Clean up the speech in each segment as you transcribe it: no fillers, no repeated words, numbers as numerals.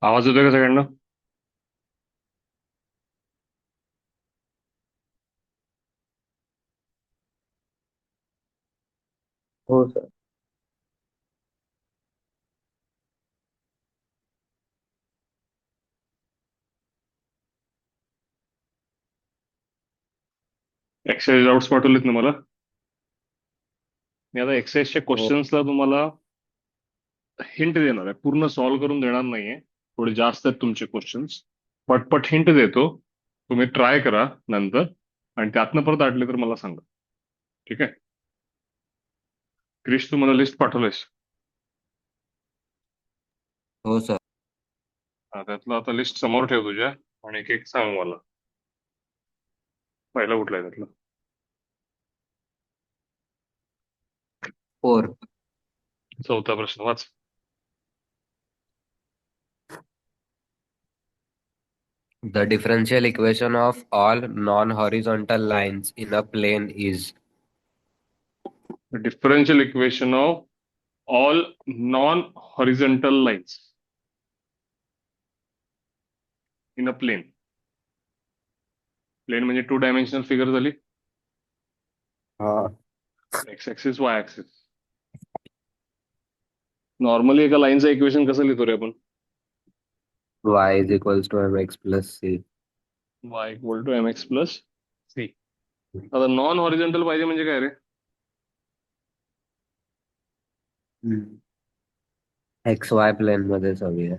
आवाज येतोय का सगळ्यांना? हो सर. एक्सरसाइज डाऊट्स पाठवलेत ना मला. मी आता एक्सरसाइजच्या हो क्वेश्चन्सला तुम्हाला हिंट देणार आहे, पूर्ण सॉल्व्ह करून देणार नाहीये. थोडे जास्त आहेत तुमचे क्वेश्चन्स. पटपट हिंट देतो, तुम्ही ट्राय करा नंतर, आणि त्यातनं परत आटले तर मला सांगा. ठीक आहे? क्रिश, तू मला लिस्ट पाठवलंयस. हो सर. हा, त्यातलं आता लिस्ट समोर ठेव तुझ्या, आणि एक एक सांग मला. पहिला कुठला आहे त्यातलं? फोर. चौथा प्रश्न वाच. The differential equation of all non-horizontal lines in a plane is. Differential equation of all non horizontal lines in a plane. Plane म्हणजे टू डायमेन्शनल फिगर झाली. हाँ. X axis, y axis. Normally एका लाईनचं equation कसं लिहितो रे आपण? Y is equals to mx plus c. Y equal to M x plus c. आता non horizontal पाहिजे म्हणजे काय रे? एक्स वाय प्लेन मध्ये सभी है.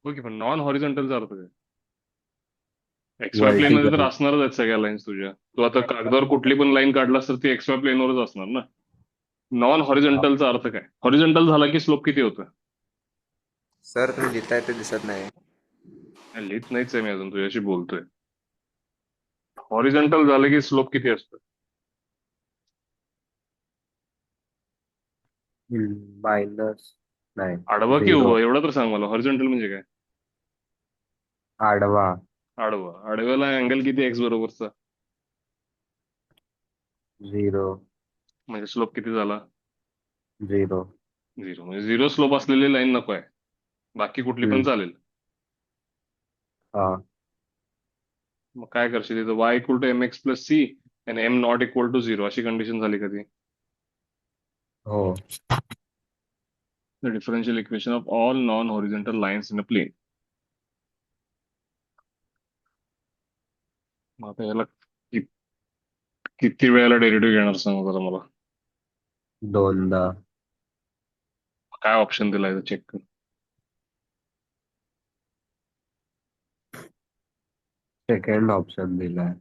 हो की, पण नॉन हॉरिझॉन्टलचा अर्थ काय? एक्स वाय प्लेन मध्ये तर वर्टिकल. असणारच आहेत सगळ्या लाईन्स तुझ्या. तू आता कागदावर कुठली पण लाईन काढलास तर ती एक्स वाय प्लेनवरच असणार ना. नॉन हॉरिझॉन्टलचा अर्थ काय? हॉरिझॉन्टल झाला की स्लोप किती होतं? सर तुम्ही लिहिताय ते दिसत नाही. लिहित नाहीच आहे मी अजून, तुझ्याशी बोलतोय. हॉरिझॉन्टल झालं की स्लोप किती असतं? माइनस. नाही. आडवा की झिरो. उभं एवढं तर सांग मला. हॉरिझॉन्टल म्हणजे काय? आडवा. आडवा. आडव्याला अँगल किती एक्स बरोबरचा? झिरो. म्हणजे स्लोप किती झाला? झिरो. झिरो. म्हणजे झिरो स्लोप असलेली लाईन नको आहे, बाकी कुठली पण हम्म. चालेल. हाँ. मग काय करशील इथं? Y equal to M x plus C आणि M not equal to zero अशी कंडिशन झाली कधी? हो. The differential equation of all non horizontal lines in a plane. मग आता याला किती वेळेला डेरिव्हेटिव्ह घेणार सांग जरा मला. दोनदा. काय ऑप्शन दिलाय चेक कर. सेकंड ऑप्शन दिलाय.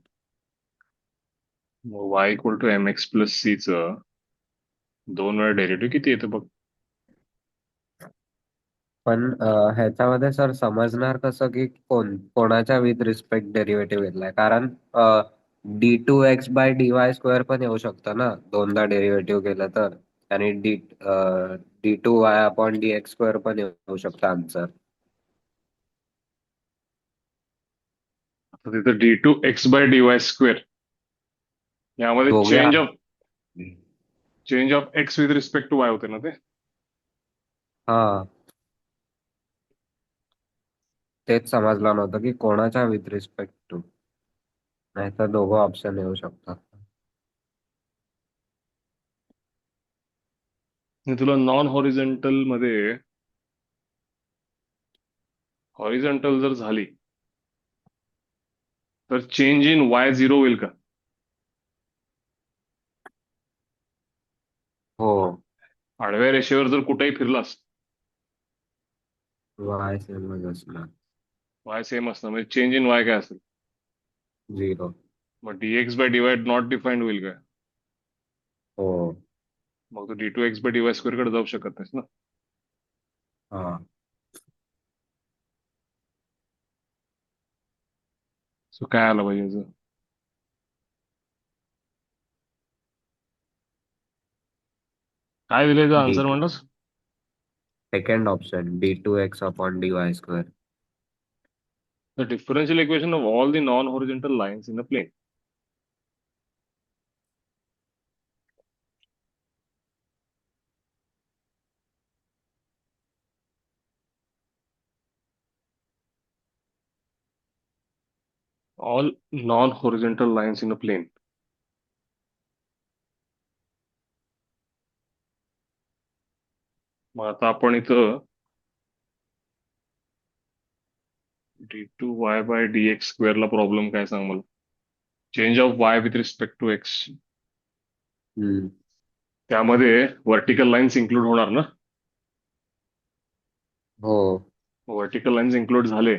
Y equal to M x plus c चं दोन वेळा डेरिव्हेटिव्ह किती येतं बघ. पण ह्याच्यामध्ये सर समजणार कसं की कोणाच्या विथ रिस्पेक्ट डेरिव्हेटिव्ह घेतलाय, कारण d2x/dy² पण येऊ शकतं ना दोनदा डेरिव्हेटिव्ह केलं तर. आणि d2y/dx² पण येऊ शकतं आन्सर. आता तिथं d2x/dy² यामध्ये दोघे change of x with respect to y होते ना ते. हा. तेच समजलं नव्हतं की कोणाच्या विथ रिस्पेक्ट टू, नाहीतर दोघं ऑप्शन येऊ शकतात. आणि तुला नॉन हॉरिझॉन्टल मध्ये हॉरिझॉन्टल जर झाली तर चेंज इन वाय झिरो होईल का? हो. आडव्या रेषेवर जर कुठेही फिरलास, वाय सेमच असणार. वाय सेम असणार, म्हणजे चेंज इन वाय काय असेल? झिरो. मग dx/dy नॉट डिफाईन्ड होईल काय? हो. मग तू d2x/dy² कडे जाऊ शकत नाहीस ना. हा. सो काय आलं पाहिजे याचं? काय दिलं डी आन्सर म्हणलास? Second option d2x/dy². The differential equation of all the non horizontal lines in a plane. All non horizontal lines in a plane. मग आता आपण इथं d2y/dx² ला प्रॉब्लेम काय सांग मला. Change of y with respect to x. हम्म. त्यामध्ये व्हर्टिकल लाईन्स इन्क्लूड होणार ना. हो. व्हर्टिकल लाईन्स इन्क्लूड झाले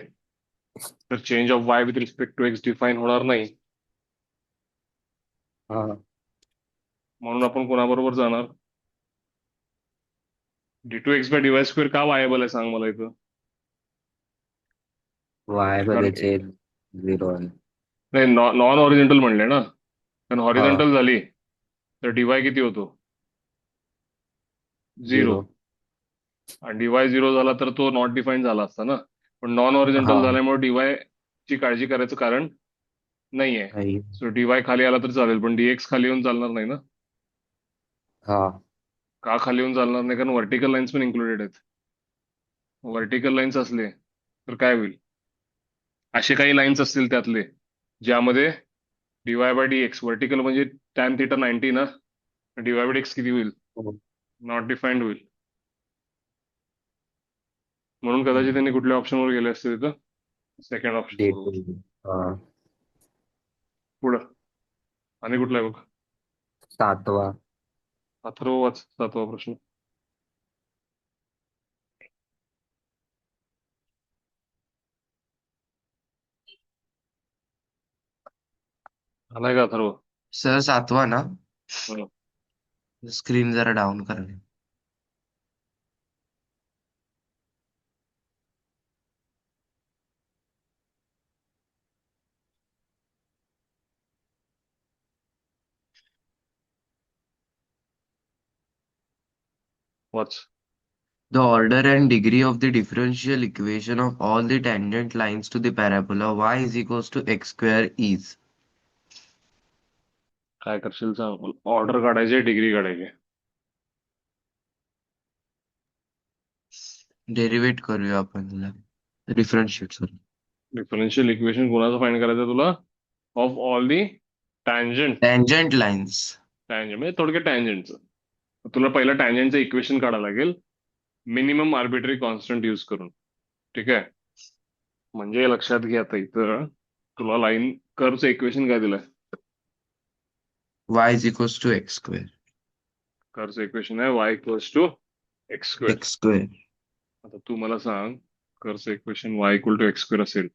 तर change of y with respect to x define होणार नाही. हा. म्हणून आपण कोणाबरोबर जाणार. d2x/dy² का वायबल आहे सांग मला इथं. वाय मध्ये कारण चेंज 0 आहे. नाही, नॉन हॉरिझॉन्टल म्हणले ना. कारण हा. हॉरिझॉन्टल झाली तर dy किती होतो. 0. 0. आणि dy 0 झाला तर तो नॉट डिफाईन झाला असता ना. पण नॉन हा. हॉरिझॉन्टल झाल्यामुळे dy ची काळजी करायचं कारण नाहीये. नाही. सो dy खाली आला तर चालेल पण dx खाली येऊन चालणार नाही ना. हा. का खाली येऊन चालणार नाही कारण व्हर्टिकल लाईन्स पण इन्क्लुडेड आहेत. व्हर्टिकल लाईन्स असले तर काय होईल. असे काही लाईन्स असतील त्यातले ज्यामध्ये dy/dx व्हर्टिकल म्हणजे tan θ 90 ना. dy/dx किती होईल. हो. नॉट डिफाईन्ड होईल. म्हणून कदाचित त्यांनी कुठल्या ऑप्शनवर गेले असते तिथं. Second option D2. बरोबर. हा. पुढं आणि कुठला आहे बघ. 7वा. अथर्व वाच 7वा प्रश्न. आलाय का अथर्व. सर 7वा ना. हं. स्क्रीन जरा डाऊन करा. वाच. The order and degree of the differential equation of all the tangent lines to the parabola y is equals to x square is. काय करशील सांग. ऑर्डर काढायचे डिग्री काढायची. डेरिवेट करूया आपण त्याला. Differentiate sorry. डिफरन्शियल इक्वेशन कोणाचं फाइंड करायचं तुला. Of all the tangent. Tangent lines. Tangent म्हणजे थोडक्यात टँजंटचं. तुला पहिलं टँजंटचं इक्वेशन काढावं लागेल मिनिमम आर्बिट्ररी कॉन्स्टंट यूज करून. ठीक आहे. म्हणजे लक्षात घे आता इथं तुला लाईन कर्वचं इक्वेशन काय दिलंय. y is equals to x square. कर्वचं इक्वेशन आहे y = x². x square. आता तू मला सांग कर्वचं इक्वेशन y = x² असेल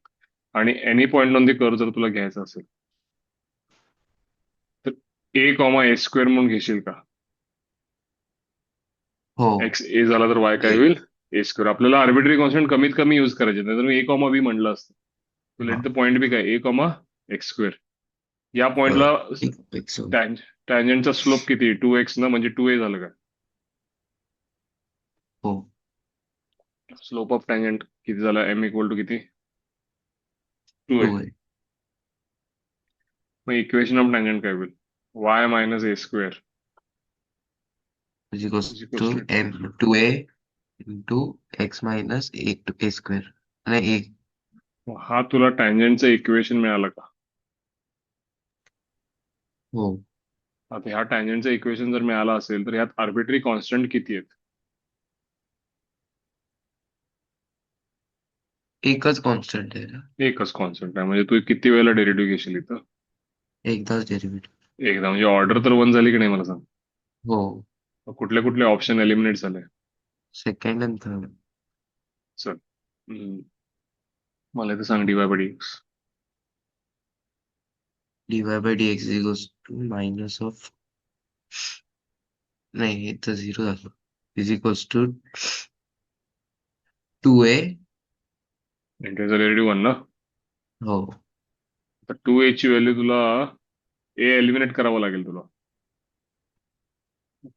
आणि any point on the curve जर तुला घ्यायचं असेल तर a, a² म्हणून घेशील का. हो. x a झाला तर y काय होईल a². आपल्याला आर्बिट्ररी कॉन्स्टंट कमीत कमी यूज करायचे नाही तर मी a, b म्हणलं असतं. तो लेट द पॉइंट बी काय a, x². या पॉइंटला x टँजंटचा स्लोप किती 2x ना म्हणजे 2a झालं का. हो. स्लोप ऑफ टँजंट किती झाला m = किती 2a. 2a मग इक्वेशन ऑफ टँजंट काय होईल y - a² is equals is to equals to m 2a into x minus a square. आणि a. हा तुला टँजंटचं इक्वेशन मिळालं का. हो. आता ह्या टँजंटचं इक्वेशन जर मिळालं असेल तर ह्यात आर्बिट्ररी कॉन्स्टंट किती आहेत. एकच कॉन्स्टंट आहे ना. एकच कॉन्स्टंट आहे म्हणजे तू किती वेळेला डेरिव्हेटिव्ह घेशील इथं. एकदाच डेरिव्हेटिव्ह. एकदा म्हणजे ऑर्डर तर 1 झाली की नाही मला सांग. हो. मग कुठले कुठले ऑप्शन एलिमिनेट झाले. सेकंड आणि थर्ड. चल मला इथं सांग dy/dx. dy/dx is equals to minus of नाही इथं 0 झालं. is equals to 2a. त्याचा डेरिव्हेटिव्ह 1 ना. हो. तर 2a ची व्हॅल्यू तुला a एलिमिनेट करावं लागेल तुला.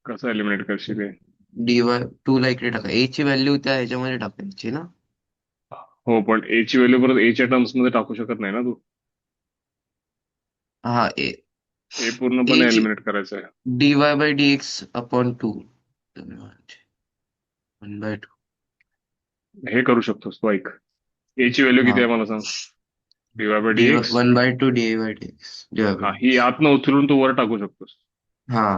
कसं एलिमिनेट करशील हे. dy 2 ला इकडे टाका. a ची व्हॅल्यू त्या ह्याच्यामध्ये टाकायची ना. हो पण a ची व्हॅल्यू परत a च्या टर्म्स मध्ये टाकू शकत नाही ना तू. हा a a पूर्णपणे ची एलिमिनेट करायचं आहे. dy/dx upon 2 1/2. हे करू शकतोस तू ऐक. a ची व्हॅल्यू हा. किती आहे मला सांग. Dy by D x 1/2 dA/dx हा divided by ही dx. आतनं उचलून तू वर टाकू शकतोस. हा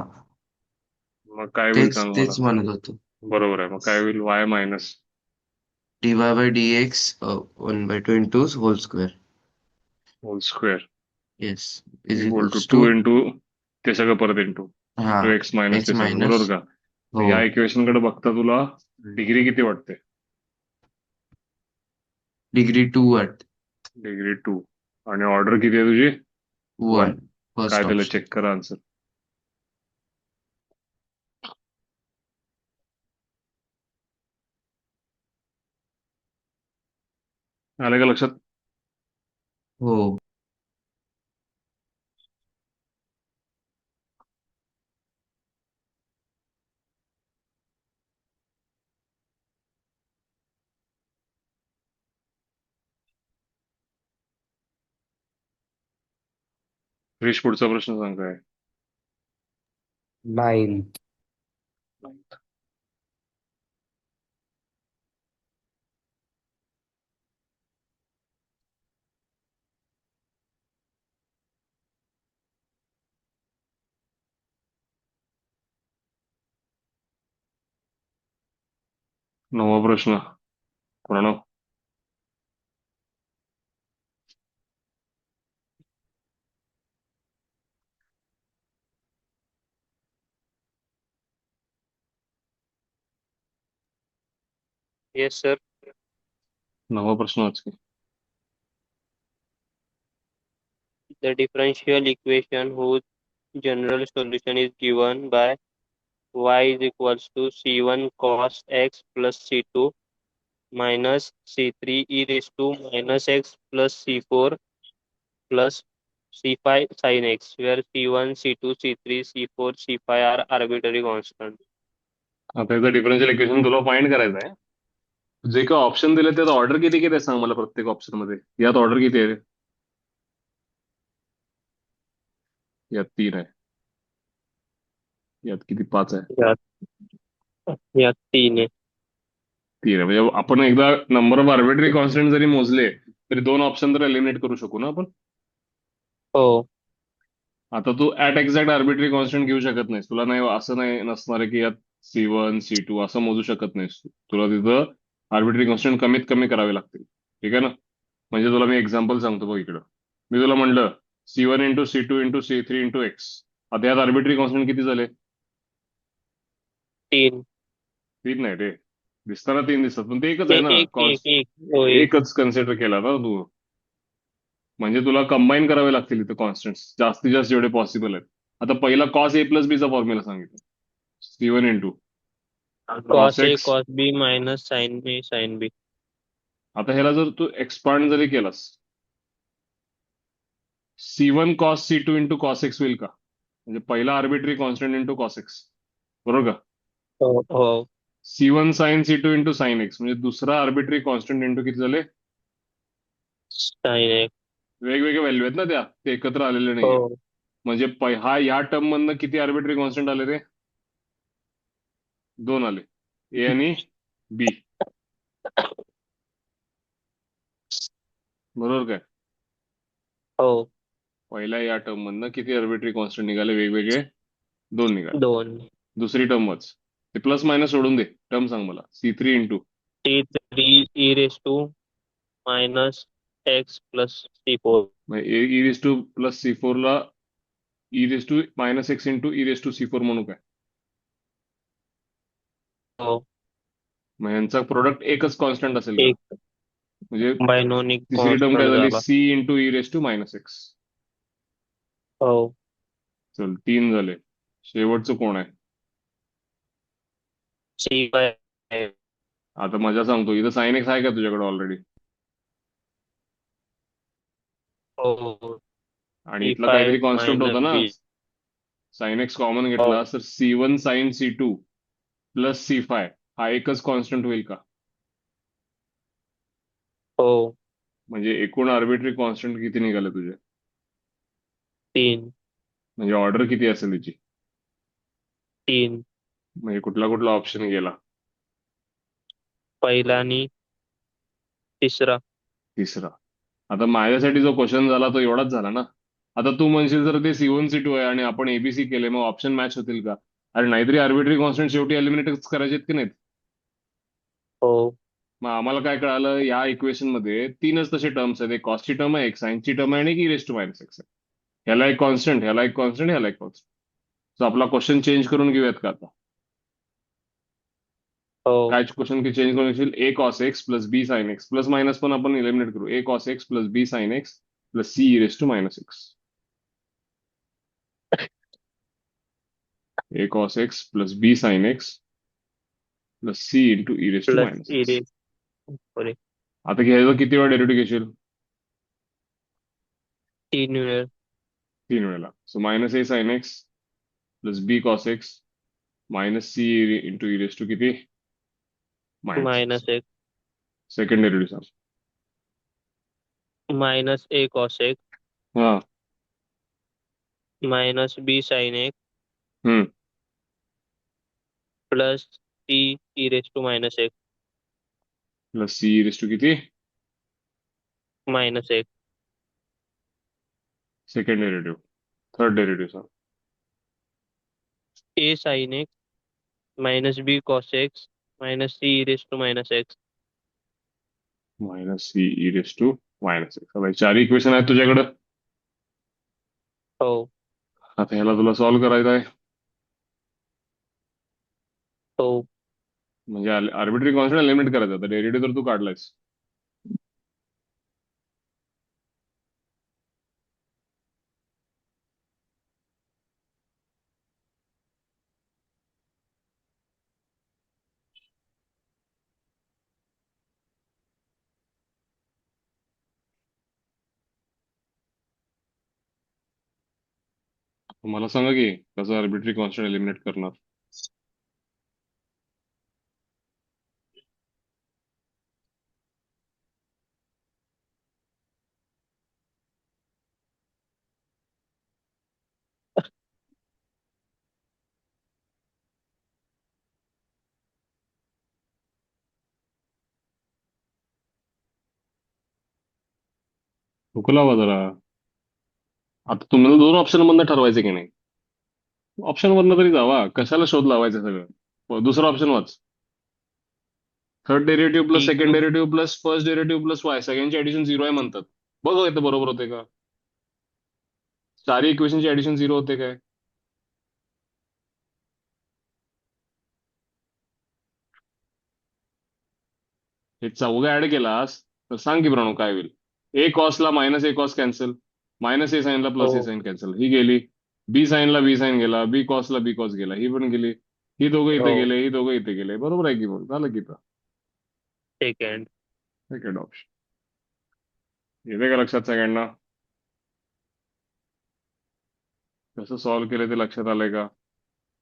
मग काय होईल तेच सांग मला. तेच म्हणत होतो. बरोबर आहे, मग काय होईल y minus dy/dx 1/2 into whole square. Whole square Yes is equal to equals to to into ते सगळं परत इंटू हा इंटू एक्स मायनस x ते सगळं, minus बरोबर का. तर हो ह्या इक्वेशन कडे बघता तुला डिग्री किती वाटते. degree 2 at डिग्री 2 आणि ऑर्डर किती आहे तुझी 1. 1 काय first त्याला option. चेक करा आन्सर. आलं का लक्षात. हो 3 पुढचा प्रश्न सांग काय. 9th. 9वा प्रश्न प्रणव. Yes, sir. 9वा प्रश्न वाच की. The differential equation whose general solution is given by y is equals to c1 cos x plus c2 minus c3 e raised to minus x plus c4 plus c5 sin x, where c1, c2, c3, c4, c5 are arbitrary constant. आता याचं differential equation तुला find करायचं आहे. जे काय option दिले त्यात order किती किती आहे सांग मला. प्रत्येक ऑप्शन मध्ये यात ऑर्डर किती आहे. यात 3 आहे. यात किती 5 आहे. यात 3 आहे. 3 आहे म्हणजे आपण एकदा नंबर ऑफ आर्बिटरी कॉन्स्टंट जरी मोजले तरी 2 ऑप्शन तर एलिमिनेट करू शकू ना आपण. हो. आता तू ऍट एक्झॅक्ट आर्बिटरी कॉन्स्टंट घेऊ शकत नाहीस. तुला नाही असं नाही नसणार आहे की यात C1 C2 असं मोजू शकत नाहीस तू. तुला तिथं आर्बिटरी कॉन्स्टंट कमीत कमी करावे लागतील. ठीक आहे ना. म्हणजे तुला मी एक्झाम्पल सांगतो बघ इकडं. मी तुला म्हणलं C1 into C2 into C3 into x. आता यात आर्बिटरी कॉन्स्टंट किती झाले. 3. 3 नाही रे. दिसताना 3 दिसतात पण ते एकच आहे एक ना. एक एक एक हो एक. एकच कन्सिडर केला ना तू. म्हणजे तुला कंबाईन करावे लागतील इथे कॉन्स्टंट जास्तीत जास्त जेवढे पॉसिबल आहेत. आता पहिला कॉस ए प्लस बीचा फॉर्म्युला सांगितलं. C1 into cos cos A x. cos B minus sin A sin B. आता ह्याला जर तू एक्सपांड जरी केलास C1 cos C2 into cos x होईल का. म्हणजे पहिला arbitrary constant into cos x, बरोबर का. हो हो. C1 sign C2 into sine x म्हणजे दुसरा आर्बिटरी कॉन्स्टंट इंटू किती झाले. sin A. वेगवेगळे व्हॅल्यू आहेत ना त्या, ते एकत्र आलेले नाहीये. हो. म्हणजे हा या टर्म मधनं किती आर्बिटरी कॉन्स्टंट आले रे. 2 आले. ए आणि बी, बरोबर काय. हो. पहिल्या या टर्म मधनं किती आर्बिटरी कॉन्स्टंट निघाले वेगवेगळे. 2 निघाले. 2. दुसरी टर्म वाच. ते प्लस मायनस सोडून दे. टर्म सांग मला. C3 into T3 e raised to minus x plus C4. E raise to plus C4 ला e raise to minus x into E raise to C4 म्हणू काय. हो. मग यांचा प्रोडक्ट एकच कॉन्स्टंट असेल का. एक म्हणजे बायनोमिक तिसरी टर्म काय कॉन्स्टंट झाली. झाला. C into E raise to minus x. हो. चल 3 झाले. शेवटचं कोण आहे. C5 आहे. आता मजा सांगतो. इथं साइन एक्स आहे का तुझ्याकडे ऑलरेडी. हो. आणि इथला C5 काहीतरी कॉन्स्टंट होता minus ना. B. साइन एक्स कॉमन हो. घेतला तर C1 sign C2 plus C5 हा एकच कॉन्स्टंट होईल का. हो. म्हणजे एकूण आर्बिटरी कॉन्स्टंट किती निघाले तुझे. 3. म्हणजे ऑर्डर किती असेल तिची. 3. म्हणजे कुठला कुठला ऑप्शन गेला. पहिला आणि तिसरा. तिसरा. आता माझ्यासाठी जो क्वेश्चन झाला तो एवढाच झाला ना. आता तू म्हणशील जर ते C1 C2 आहे आणि आपण एबीसी केले मग ऑप्शन मॅच होतील का? अरे नाहीतरी आर्बिट्ररी कॉन्स्टंट शेवटी एलिमिनेटच करायचे आहेत की नाहीत? हो. मग आम्हाला काय कळालं या इक्वेशन मध्ये तीनच तसे टर्म्स आहेत. एक कॉस्टची टर्म आहे, एक साईनची टर्म आहे आणि एक e raise to minus x आहे. ह्याला एक कॉन्स्टंट, ह्याला एक कॉन्स्टंट, ह्याला एक कॉन्स्टंट. सो आपला क्वेश्चन चेंज करून घेऊयात का आता? हो. काय क्वेश्चन की चेंज करून घेशील? A cos X plus B sine X plus minus पण आपण एलिमिनेट करू. A cos X plus B sine X plus C E raise to minus X. A cos X plus B sine X plus C into E raise to plus minus E X. Raise sorry आता घ्यायचं किती वेळा derivative घेशील? 3 वेळ. 3 वेळेला. So minus A sine X plus B cos X minus C into E raise to किती? Minus X. Minus X second derivative सांग. Minus ए cos X हा. Minus B sine X hmm. Plus C E raise to minus X plus C raise to किती? Minus X second derivative. Third derivative सांग. A sine X minus B cos X minus C E raise to minus X. Minus C E raise to minus x. आता हे चार equation आहेत तुझ्याकडं. हो. आता ह्याला तुला सॉल्व्ह करायचं आहे. हो. म्हणजे आर्बिट्ररी कॉन्स्टंट एलिमिनेट करायचं. आता डेरिव्हेटिव्ह तर तू काढलायस. मला सांगा की कसं आर्बिट्ररी कॉन्स्टंट एलिमिनेट करणार? हुकला हवा जरा. आता तुम्हाला दोन ऑप्शन मधनं ठरवायचे की नाही? ऑप्शन वरनं तरी जावा. कशाला शोध लावायचं सगळं? दुसरा ऑप्शन वाच. Third derivative plus T second cube derivative plus first derivative plus Y सगळ्यांची ऍडिशन झिरो आहे म्हणतात. बघा इथं बरोबर होते का? चारही इक्वेशनची ऍडिशन झिरो होते काय? हे चौघं ऍड केलास तर सांग की प्रणव काय होईल? ए कॉसला minus A cos cancel, minus a साईनला प्लस ए हो. साईन कॅन्सल, ही गेली. बी साईनला बी साईन गेला, बी कॉसला बी कॉस गेला, ही पण गेली. ही दोघं इथे हो. गेले, ही दोघं इथे गेले. बरोबर आहे की मग झालं की तर. सेकंड. सेकंड ऑप्शन येते का लक्षात सगळ्यांना? कसं सॉल्व्ह केलं ते लक्षात आलंय का?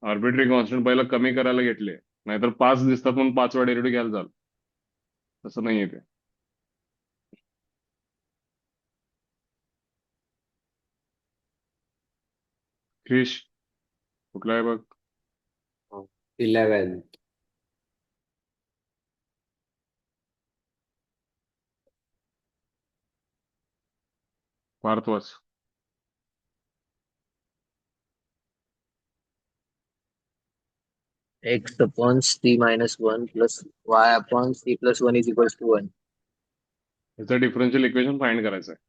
आर्बिट्ररी कॉन्स्टंट पहिला कमी करायला घेतले, नाहीतर पाच दिसतात म्हणून 5 वेळा डेरिव्हेटिव्ह घ्यायला जाल. तसं नाही येते. क्रिश कुठला आहे बघ? 11. पार्थ वाच. x upon c minus 1 plus y upon c plus 1 is equals to 1. याचं डिफरन्शियल इक्वेशन फाइंड करायचं आहे.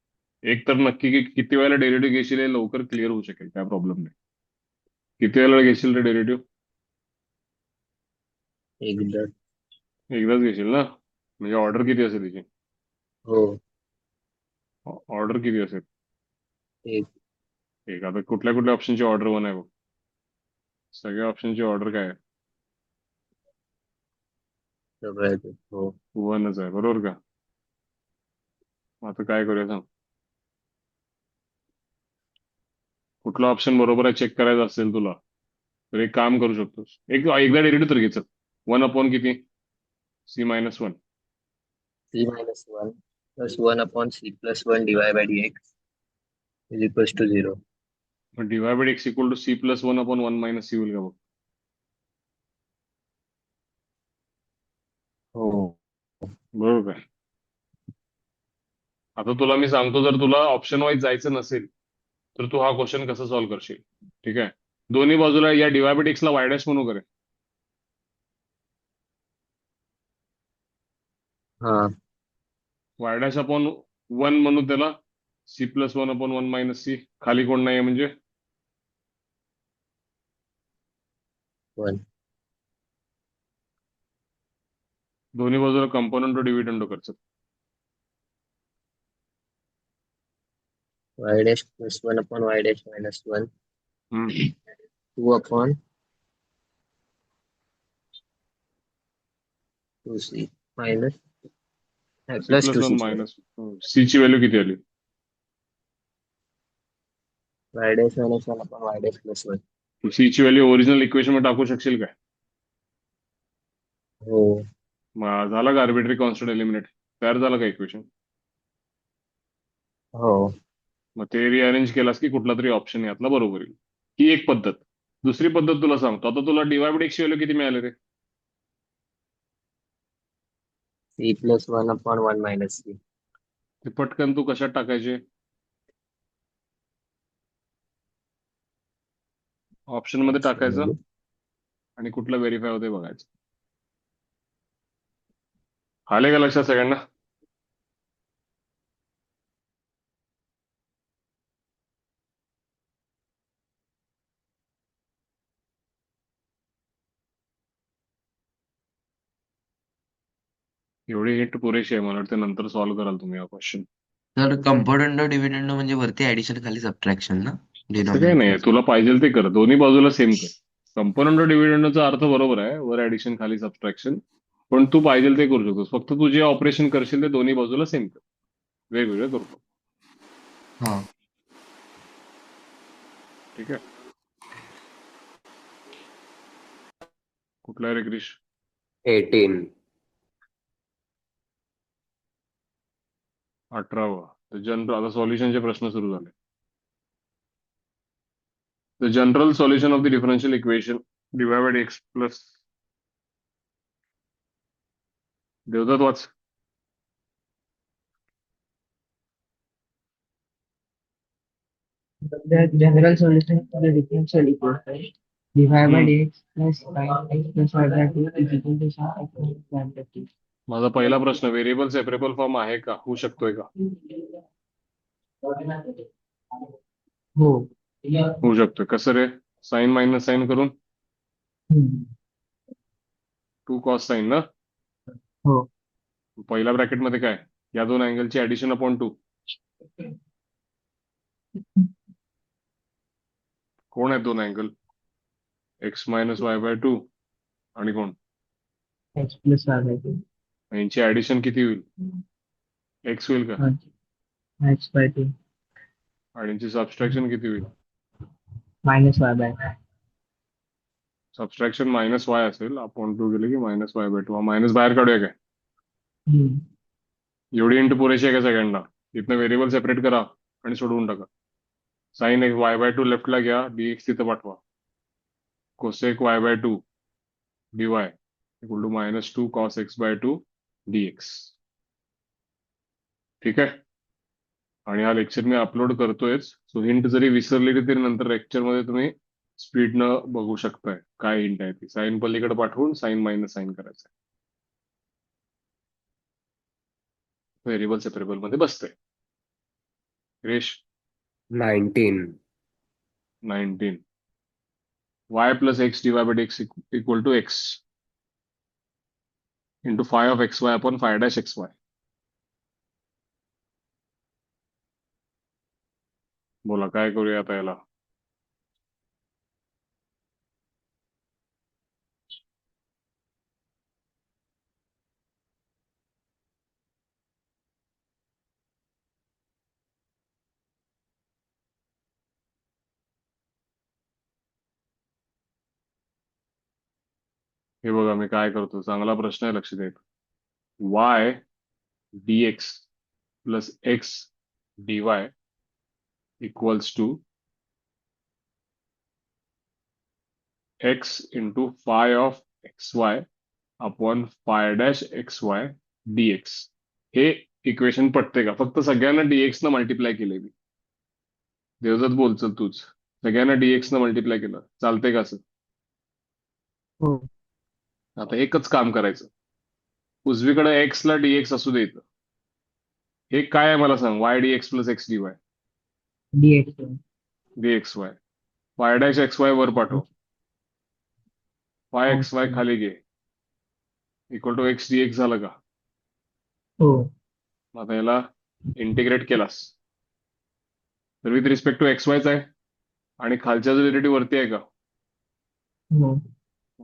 एक तर नक्की की किती वेळेला डेरिव्हेटिव्ह घेशील हे लवकर क्लिअर होऊ शकेल, काय प्रॉब्लेम नाही. किती वेळेला घेशील रे डेरिव्हेटिव्ह? एकदा. एकदाच घेशील ना? म्हणजे ऑर्डर किती असेल तिची? हो. ऑर्डर किती असेल? एक. एक. आता कुठल्या कुठल्या ऑप्शनची ऑर्डर वन आहे बघ? सगळ्या ऑप्शनची ऑर्डर काय आहे? सगळ्यात. हो. वनच आहे बरोबर का? आता काय करूया सांग? कुठला ऑप्शन बरोबर आहे चेक करायचं असेल तुला तर एक काम करू शकतोस. एकदा डेरिव्हेटिव्ह तर घ्यायचं. वन अपॉन किती? C-1. c minus 1 plus 1 upon c plus 1 divided by dx is equals to 0. D y by x equal to C+1/1 minus c होईल का बघ? हो. बरोबर काय? आता तुला मी सांगतो, जर तुला ऑप्शन वाईज जायचं नसेल तर तू हा क्वेश्चन कसं सॉल्व्ह करशील. ठीक आहे. दोन्ही बाजूला या डिवायबेटिक्सला वाय डॅश म्हणू करे. हाँ वाय डॅश अपॉन 1 म्हणू त्याला. C+1/1 - C. खाली कोण नाही म्हणजे 1 दोन्ही बाजूला कंपोनंट डिव्हिडंड करतात. y dash plus 1 upon y dash minus 1 हम्म. 2 upon 2c minus plus C+1 2c minus C ची व्हॅल्यू किती आली? y dash minus 1 upon y dash plus 1 C ची व्हॅल्यू ओरिजिनल इक्वेशन मध्ये टाकू शकशील काय? हो मग झाला का आर्बिट्ररी कॉन्स्टंट एलिमिनेट? तयार झालं का इक्वेशन? हो मग ते रिअरेंज केलास की कुठला तरी ऑप्शन यातला बरोबर येईल. ही एक पद्धत. दुसरी पद्धत तुला सांगतो. आता तुला डिवायडेड एक्सची व्हॅल्यू किती मिळाले रे? c plus 1 upon 1 minus c ते पटकन तू कशात टाकायचे? ऑप्शन मध्ये टाकायचं आणि कुठलं व्हेरीफाय होते बघायचं. आले का लक्षात सगळ्यांना? एवढी हिंट पुरेशी आहे. मला वाटतं नंतर सॉल्व्ह कराल तुम्ही हा क्वेश्चन. तर कंपाऊंड डिव्हिडंड म्हणजे वरती ऍडिशन खाली सबट्रॅक्शन ना असं काही नाही. तुला पाहिजे ते कर. दोन्ही बाजूला सेम कर. कंपोनंट डिव्हिडंडचा अर्थ बरोबर आहे, वर ऍडिशन खाली सबट्रॅक्शन. पण तू पाहिजे ते करू शकतोस. फक्त तू जे ऑपरेशन करशील ते दोन्ही बाजूला सेम कर. वेगवेगळं करू नको. हा ठीक आहे. कुठला आहे रे क्रिश? 18. 18वा. तर जनरल आता सॉल्युशनचे प्रश्न सुरू झाले. The general solution of the differential equation divided x plus. Devdatt वाच. The general solution for the differential equation divided by x plus sin x plus y by 2 is equal to sin x minus y by 2. माझा पहिला प्रश्न, variable separable form आहे का? होऊ शकतोय का? हो होऊ शकतोय. कसं रे? साइन मायनस साइन करून हम्म. 2 कॉस साइन ना. हो पहिल्या ब्रॅकेट मध्ये काय? या दोन अँगलची ऍडिशन अपॉन 2. कोण आहेत दोन angle? X minus y by 2 आणि कोण? x plus y by 2 यांची ऍडिशन किती होईल? एक्स होईल का? x by 2 आणि यांची सबस्ट्रॅक्शन किती होईल? minus y by 2. Subtraction minus Y असेल. अपॉन 2 गेले की मायनस वाय बाय 2. हा मायनस बाहेर काढूया काय? हम्म. एवढी इंटू पुरेशी आहे का सगळ्यांना? इथनं व्हेरिएबल सेपरेट करा आणि सोडवून टाका. साइन एक्स वाय बाय 2 लेफ्टला घ्या, dx तिथं पाठवा. Cosec y by 2 dy equal to -2 cos x by 2 dx. ठीक आहे. आणि हा लेक्चर मी अपलोड करतोयच. सो हिंट जरी विसरली तरी नंतर लेक्चरमध्ये तुम्ही स्पीडनं बघू शकताय काय हिंट आहे ती. साइन पलीकडे पाठवून साइन मायनस साइन करायचं. व्हेरिएबल सेपरेबल मध्ये बसतंय. रेश 19. 19. y plus x divided by x equal to x into phi of xy upon phi dash xy. बोला काय करूया आता याला? हे बघा मी काय करतो. चांगला प्रश्न आहे, लक्ष द्यायचा. y dx plus x dy equals to x into phi of xy upon phi dash xy dx. हे इक्वेशन पटते का? फक्त सगळ्यांना डीएक्स न मल्टिप्लाय केलंय मी. देवदत्त बोल, चल तूच. सगळ्यांना डीएक्स न मल्टिप्लाय केलं, चालतंय का असं? हो. आता एकच काम करायचं, उजवीकडे एक्स ला डीएक्स असू द्यायचं. हे काय आहे मला सांग? Y d x plus x D y dx d x y. Y dash x y वर पाठव, वाय एक्स वाय अच्छा. खाली घे, इक्वल टू एक्स डीएक्स झालं का? हो. आता याला इंटिग्रेट केलास तर विथ रिस्पेक्ट टू एक्स वायच आहे, आणि खालच्या जो डेरिव्हेटिव्ह वरती आहे का, हो.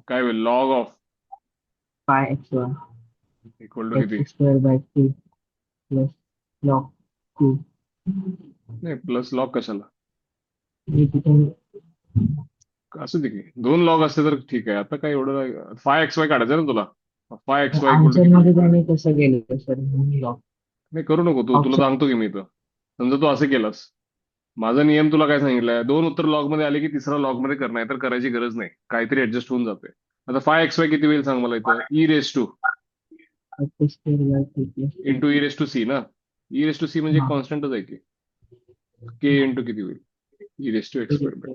काय होईल? Log of pi xy equal to किती? x square by 2 plus log 2. नाही, प्लस लॉग कशाला? हे तिथे असू दे की, 2 लॉग असते तर ठीक आहे. आता काय एवढं फाय एक्स वाय काढायचं ना तुला? Phi x y equal to answer किती? मध्ये त्याने कसं केलं सर लॉग नाही करू नको तू, तुला ऑप्शन सांगतो की मी इथं. समजा तू असं केलंस, माझा नियम तुला काय सांगितलाय, 2 उत्तर लॉग मध्ये आले की तिसरा लॉग मध्ये कर, नाही तर करायची गरज नाही, काहीतरी ऍडजस्ट होऊन जाते. आता फाय एक्स वाय किती होईल सांग मला इथं? E raise to x square by 2 plus 2. Into E raise to c ना. ई रेस टू सी म्हणजे हा. कॉन्स्टंटच आहे की. के इंटू किती होईल? E raise to x square.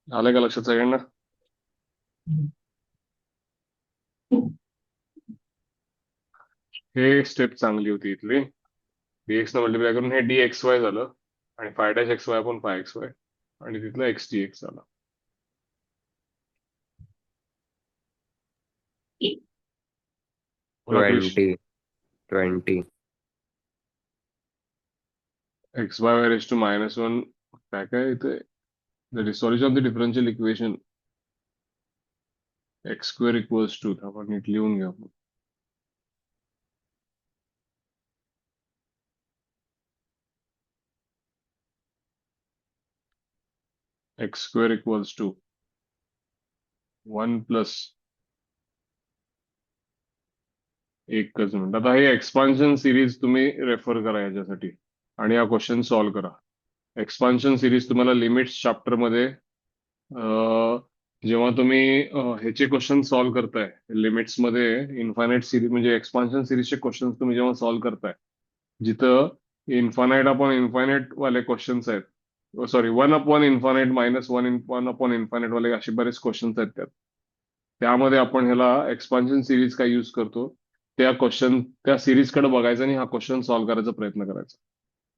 आलं का लक्षात सगळ्यांना? हे स्टेप चांगली होती इथली. डीएक्स न मल्टिप्लाय करून हे डी एक्स वाय झालं, आणि फाय डॅश एक्स वाय पण फाय एक्स वाय, आणि तिथलं एक्स डी एक्स झाला. बोला Krish. 20 x y raise to -1 काय काय इथे? The solution of the differential equation x square equals to, आपण नीट लिहून घ्या. X square equals to 1 plus एकच मिनिट. आता हे एक्सपान्शन सिरीज तुम्ही रेफर करा याच्यासाठी, आणि हा क्वेश्चन सॉल्व्ह करा. एक्सपान्शन सिरीज तुम्हाला लिमिट्स चॅप्टर मध्ये जेव्हा तुम्ही ह्याचे क्वेश्चन सॉल्व्ह करताय लिमिट्स मध्ये, इन्फायनाइट सिरीज म्हणजे एक्सपान्शन सिरीजचे क्वेश्चन तुम्ही जेव्हा सॉल्व्ह करताय, जिथं इन्फानाइट अपॉन इन्फायनाइट वाले क्वेश्चन्स आहेत, sorry 1 upon infinite -1 upon infinite वाले असे बरेच क्वेश्चन्स आहेत त्यात, त्यामध्ये आपण ह्याला एक्सपान्शन सिरीज काय यूज करतो, त्या सिरीजकडे बघायचं आणि हा क्वेश्चन सॉल्व्ह करायचा प्रयत्न करायचा.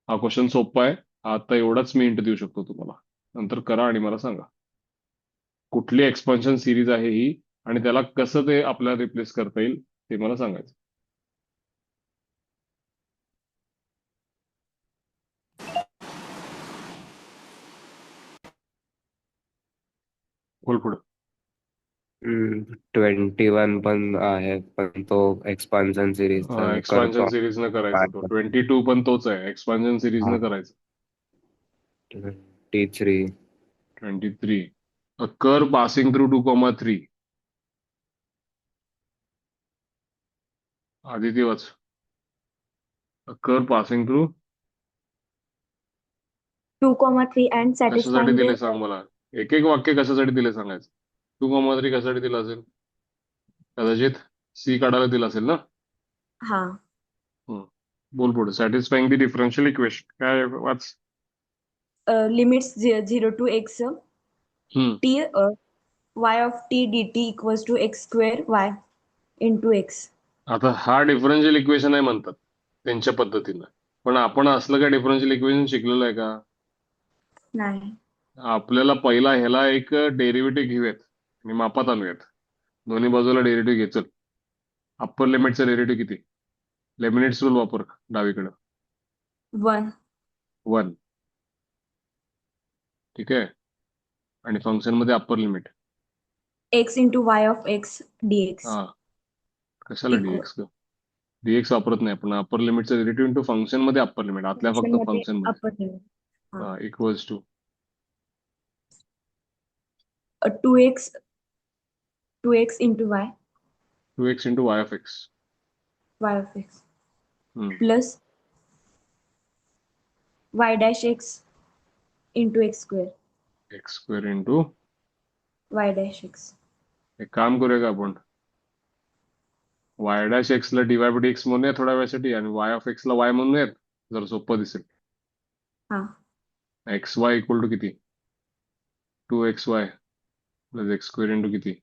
हा क्वेश्चन सोपा आहे. आता एवढाच मी हिंट देऊ शकतो तुम्हाला, नंतर करा आणि मला सांगा कुठली एक्सपान्शन सिरीज आहे ही, आणि त्याला कसं ते आपल्याला रिप्लेस करता येईल ते मला सांगायचं. बोल पुढं. 21 पण आहे, पण तो एक्सपान्शन सिरीजचा मी एक्सपान्शन करतो. सिरीजनं करायचं. तो 22 पण तोच आहे, एक्सपान्शन सिरीजनं करायचं. 23 23 a curve passing through 2,3. Aditi watch. a curve passing through 2,3 and कशासाठी satisfying दिले the सांग मला. एक एक वाक्य कशासाठी दिले सांगायचं. 2,3 कशासाठी दिलं असेल? कदाचित सी काढायला दिलं असेल ना. हा बोल पुढे. सॅटिस्फाईंग द डिफरन्शियल इक्वेशन काय वाच. limits 0 to x हम्म t y of t dt equals to x square y into x. आता हा डिफरन्शियल इक्वेशन आहे म्हणतात त्यांच्या पद्धतीनं, पण आपण असलं काय डिफरन्शियल इक्वेशन शिकलेलं आहे का? नाही. आपल्याला पहिला ह्याला एक डेरिव्हेटिव्ह घेऊयात आणि मापात आणूयात. दोन्ही बाजूला डेरिव्हेटिव्ह घ्यायचं. अप्पर लिमिटचं डेरिव्हेटिव्ह किती? लेमिनेट्स रूल वापर डावीकडं. 1 1. ठीक आहे, आणि फंक्शन मध्ये upper limit x into y of x dx हा. कशाला equal डीएक्स डीएक्स वापरत नाही आपण. अप्पर लिमिटचं डेरिव्हेटिव्ह इंटू फंक्शन मध्ये अप्पर लिमिट, आतल्या function फक्त मध्ये फंक्शन मध्ये upper limit equals to 2x into y 2x into Y of X of x plus y dash x into x square X square into. y dash x. एक काम करूया का आपण, Y dash एक्सला D Y by D X म्हणूया थोड्या वेळासाठी आणि वाय ऑफ एक्सला वाय म्हणूयात. जरा सोपं दिसेल. हा एक्स वाय इक्वल टू किती? 2xy plus x square into किती?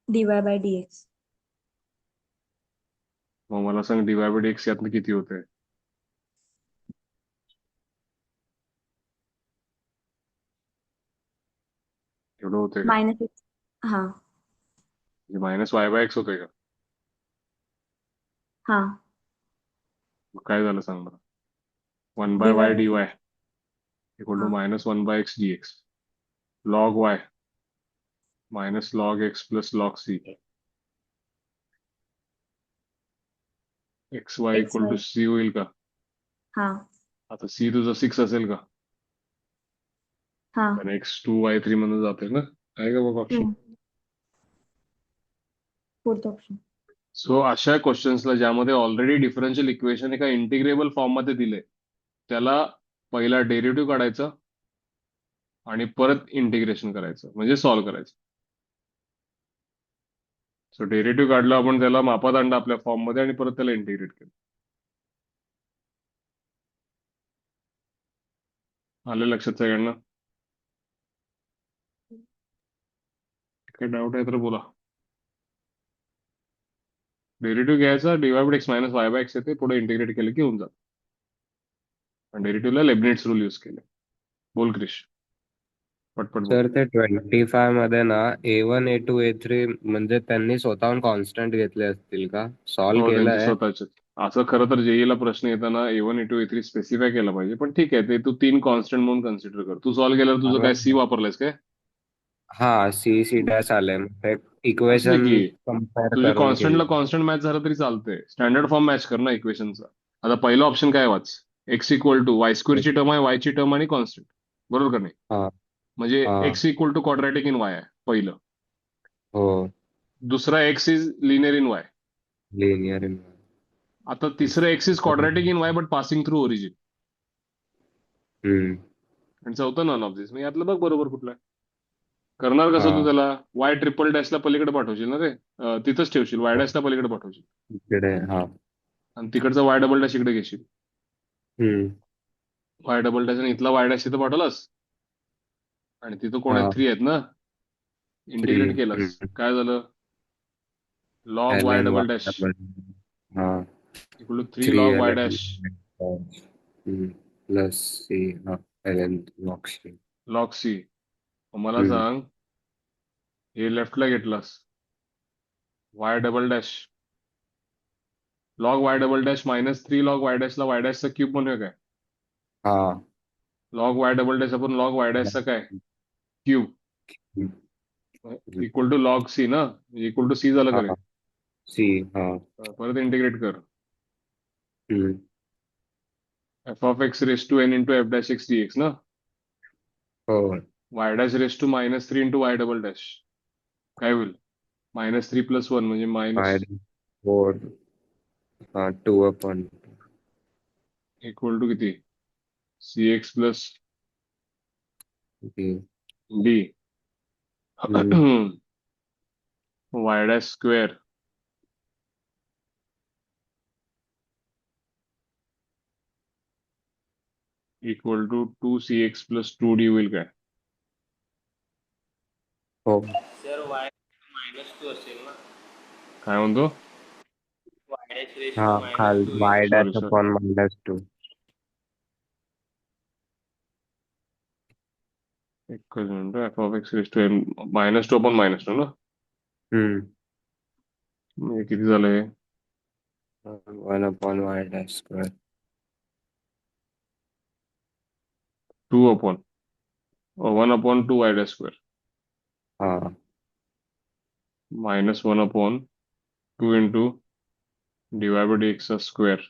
dy by dx. मग मला सांग डीवाय बाय डी एक्स यातनं किती होते? एवढं होते का? Minus x. हा मायनस वाय बाय एक्स होते का? हा मग काय झालं सांग मला. 1 dy by Y by D dx. Y equal to हा minus 1 by X D X. Log Y minus log x plus log C. X Y X equal to Y. C होईल का? हा आता सी तुझं 6 असेल का? हा कारण x2 y3 मधून जाते ना. आहे का बघ ऑप्शन? Fourth option. सो अशा क्वेश्चन्सला ज्यामध्ये ऑलरेडी डिफरन्शियल इक्वेशन एका इंटिग्रेबल फॉर्म मध्ये दिले, त्याला पहिला डेरिव्हेटिव्ह काढायचा आणि परत इंटिग्रेशन करायचं म्हणजे सॉल्व्ह करायचं. सो डेरिव्हेटिव्ह काढलं आपण, त्याला मापात आणलं आपल्या फॉर्म मध्ये आणि परत त्याला इंटिग्रेट केलं. आलं लक्षात सगळ्यांना? काही डाऊट आहे तर बोला. डेरिव्हेटिव्ह घ्यायचा, d y by x minus y by x येते, पुढे इंटिग्रेट केलं की होऊन जातं. आणि डेरिव्हेटिव्हला लेबनिट्स रूल यूज केले. बोल क्रिश, पटपट बोल. सर ते 25 मध्ये ना A1 A2 A3 म्हणजे त्यांनी स्वतःहून कॉन्स्टंट घेतले असतील का? सॉल्व्ह हो, त्यांचे केलंय. स्वतःचे. असं खरं तर जेईला प्रश्न येताना A1 A2 A3 स्पेसिफाय केला पाहिजे, पण ठीक आहे, ते तू 3 कॉन्स्टंट म्हणून कन्सिडर कर. तू सॉल्व्ह केल्यावर तुझं काय सी वापरलंयस काय? हा सी डॅश आले असले इक्वेशन की कम्पेअर तुझे करून कॉन्स्टंटला केले. कॉन्स्टंट मॅच झालं तरी चालतंय. स्टँडर्ड फॉर्म मॅच कर ना इक्वेशनचा. आता पहिलं ऑप्शन काय वाच. एक्स इक्वल टू वाय स्क्वेअरची टर्म आहे, वायची टर्म आणि कॉन्स्टंट. बरोबर का नाही? हा म्हणजे हा x equal to quadratic in y आहे पहिलं. हो दुसरा x is linear in y. Linear आता तिसरं x is quadratic in y but passing through origin. हम्म आणि चौथं नॉन ऑफ दिस. मग यातलं बघ बरोबर कुठलं आहे. करणार हा कसं तू त्याला? वाय ट्रिपल डॅशला पलीकडे पाठवशील ना रे. तिथंच ठेवशील, वाय डॅशला पलीकडे पाठवशील इकडे हा आणि तिकडचा वाय डबल डॅश इकडे घेशील. हम्म वाय डबल डॅश आणि इथला वाय डॅश तिथं पाठवलास आणि तिथं कोण आहेत? हा 3 आहेत ना. 3 इंटिग्रेट केलंस काय झालं? Log L Y N double Y dash double हा equal to 3 3 log L Y N dash plus C हा L N log C. Log C. मला सांग, हे लेफ्टला घेतलास Y double dash log Y double dash minus 3 log Y डॅशला Y डॅशचा cube म्हणूया काय? हा लॉग वाय डबल डॅश आपण लॉग वाय डॅशचा काय? Cube equal to log C ना, इक्वल टू सी झालं का रे? हा सी हा परत इंटिग्रेट कर. हम्म f of x raise to n into f dash x D x ना. हो y dash raise to minus 3 into y double dash काय होईल? -3 + 1 म्हणजे मायनस 4 हा 2 इक्वल टू किती? C X plus D D hmm Y dash square equal to 2cx plus 2d होईल काय? हो सर वाय -2 असेल ना. काय म्हणतो? वाय डॅश रेस हा टू खाल -2 येईल. Y sorry dash sorry, upon -2 एकच मिनिट. F of x raise to N -2 upon -2 ना. हम्म म्हणजे किती झालंय? 1 upon Y dash square 2 upon 1 upon 2 Y dash square हा -1 upon 2 into dy by D X square.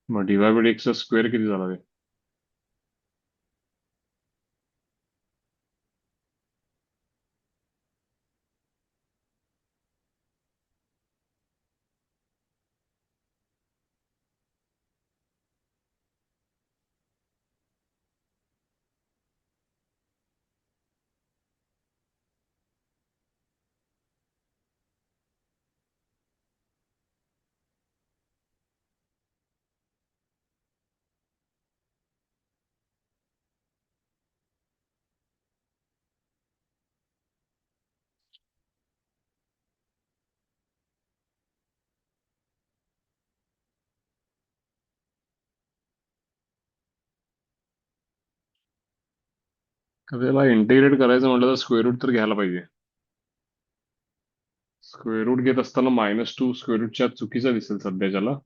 मग dy by D X square किती झाला रे? तर त्याला इंटिग्रेट करायचं म्हटलं तर स्क्वेअर रूट तर घ्यायला पाहिजे. स्क्वेअर रूट घेत असताना -2 स्क्वेअर रूटच्या चुकीचा दिसेल सध्याच्याला.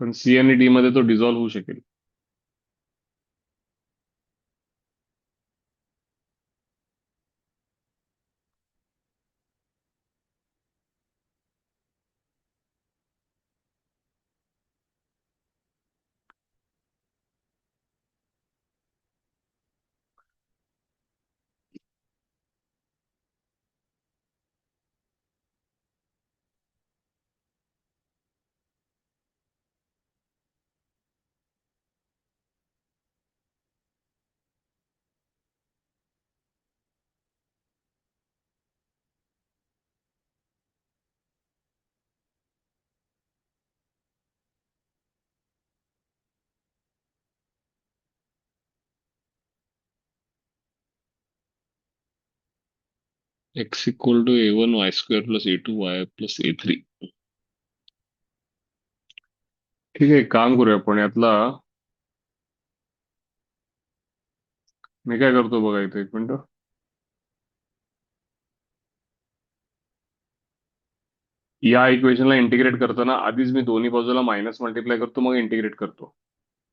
पण सी आणि डी मध्ये तो डिझॉल्व्ह होऊ शकेल. x equal to a1 y square plus a2 y plus a3. ठीक आहे, एक काम करूया आपण यातला. मी काय करतो बघा इथे, एक मिनिट. या इक्वेशनला इंटिग्रेट करताना आधीच मी दोन्ही बाजूला मायनस मल्टिप्लाय करतो, मग इंटिग्रेट करतो.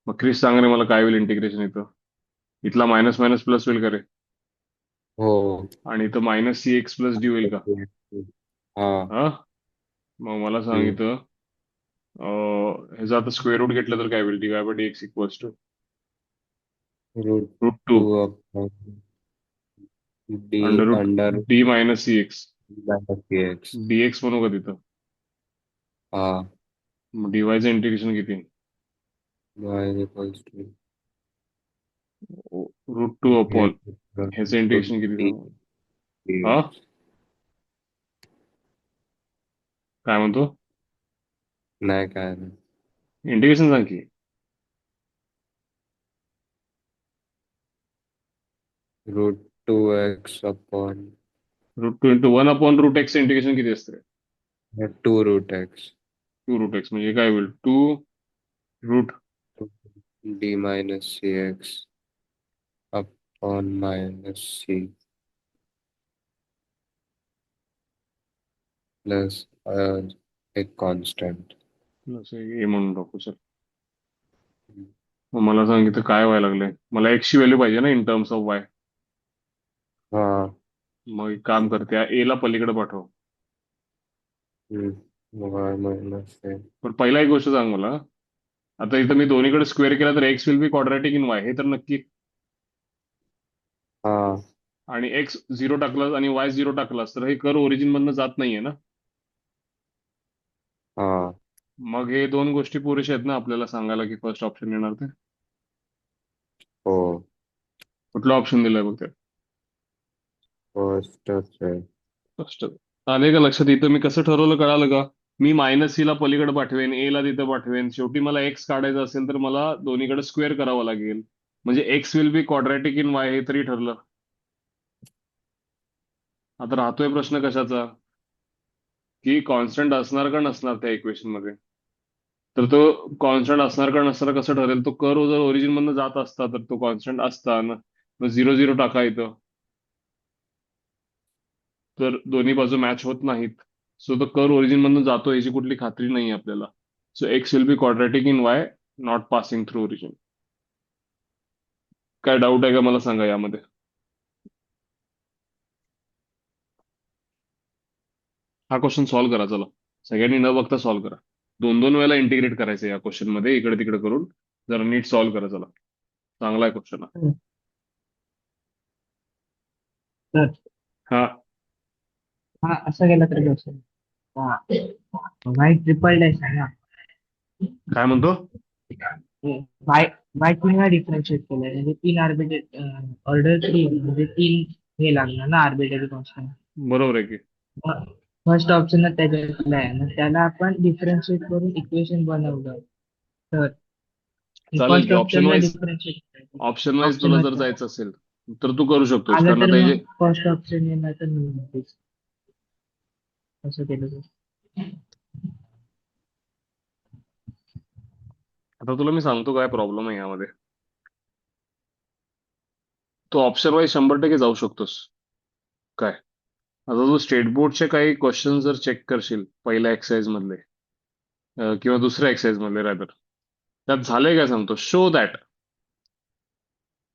मग क्रिस सांग रे मला काय होईल इंटिग्रेशन इथं. इथला मायनस मायनस प्लस होईल का रे? हो. आणि इथं -cx प्लस डी होईल का? हा. हा. मग मला सांग इथं ह्याचं आता स्क्वेअर रूट घेतलं तर काय होईल? dy by dx equals to root √2 two upon d under root under d minus cx x. dx म्हणू का तिथं? हा. मग dy चं इंटिग्रेशन किती? y इक्वल्स टू √2 अपॉन ह्याचं इंटिग्रेशन किती सांग? हा, काय म्हणतो? नाही काय नाही. इंटिग्रेशन सांग की. √2x upon √2 into 1 upon √x integration किती असते? 2√x 2√x म्हणजे काय होईल? 2 root d minus c x upon minus c plus एक कॉन्स्टंट. प्लस ए म्हणून टाकू सर. मग मला सांग इथं काय व्हायला लागलंय? मला x ची व्हॅल्यू पाहिजे ना इन टर्म्स ऑफ y. हा. मग एक काम करते, a ला पलीकडे पाठव. y मायनस ए. पण पहिला एक गोष्ट सांग मला, आता इथं मी दोन्हीकडे स्क्वेअर केला तर x will be quadratic in y, हे तर नक्की. हा. आणि x 0 टाकलास आणि y 0 टाकलास तर हे कर्व ओरिजिन मधनं जात नाहीये ना. हा. मग हे दोन गोष्टी पुरेशा आहेत ना आपल्याला सांगायला की फर्स्ट ऑप्शन येणार ते. हो. कुठला ऑप्शन दिलाय बघ ते? फर्स्टच आहे. फर्स्ट. आले का लक्षात? इथं मी कसं ठरवलं कळालं का? मी -c ला पलीकडे पाठवेन, a ला तिथं पाठवेन, शेवटी मला x काढायचं असेल तर मला दोन्हीकडे स्क्वेअर करावं लागेल. म्हणजे x will be quadratic in y, हे तरी ठरलं. आता राहतोय प्रश्न कशाचा, की कॉन्स्टंट असणार का नसणार त्या इक्वेशन मध्ये. तर तो कॉन्स्टंट असणार का नसणार कसं ठरेल? तो कर्व जर ओरिजिन मधनं जात असता तर तो कॉन्स्टंट असता ना. मग 0 0 टाका इथं, तर दोन्ही बाजू मॅच होत नाहीत. सो तो कर्व ओरिजिन मधून जातो याची कुठली खात्री नाही आपल्याला. So x will be quadratic in Y, not passing through origin. काय डाऊट आहे का मला सांगा यामध्ये? हा क्वेश्चन सॉल्व्ह करा, चला सगळ्यांनी न बघता सॉल्व्ह करा. 2 वेळेला इंटिग्रेट करायचं या क्वेश्चन मध्ये, इकडे तिकडे करून जरा नीट सॉल्व्ह करा. चला, चांगला आहे क्वेश्चन तर हा. हा असं गेला तर कसं? हा वाय ट्रिपल डॅश आहे ना. काय म्हणतो? वाय वाय 3 डिफरन्शिएट केलंय म्हणजे 3 आर्बिट्रेट ऑर्डर 3 म्हणजे 3 हे लागणार ना आर्बिट्ररी कॉन्स्टंट. बरोबर आहे की. फर्स्ट ऑप्शन त्याच्यातलं आहे, मग त्याला आपण डिफरन्शिएट करून इक्वेशन बनवलं तर चालेल की फर्स्ट ऑप्शन ऑप्शनला वाईज. डिफरन्शिएट ऑप्शन वाईज तुला जर जायचं असेल तर तू करू शकतोस, आलं कारण तर आता हे मग जे फर्स्ट ऑप्शन येणार तर नक्कीच असं केलं तर. आता तुला मी सांगतो काय प्रॉब्लेम आहे यामध्ये. तू ऑप्शन वाईज 100% जाऊ शकतोस. काय आता तू स्टेट बोर्डचे काही क्वेश्चन जर चेक करशील पहिल्या एक्सरसाइज मधले, किंवा दुसऱ्या एक्सरसाइज मधले रादर, त्यात झालंय काय सांगतो, शो दॅट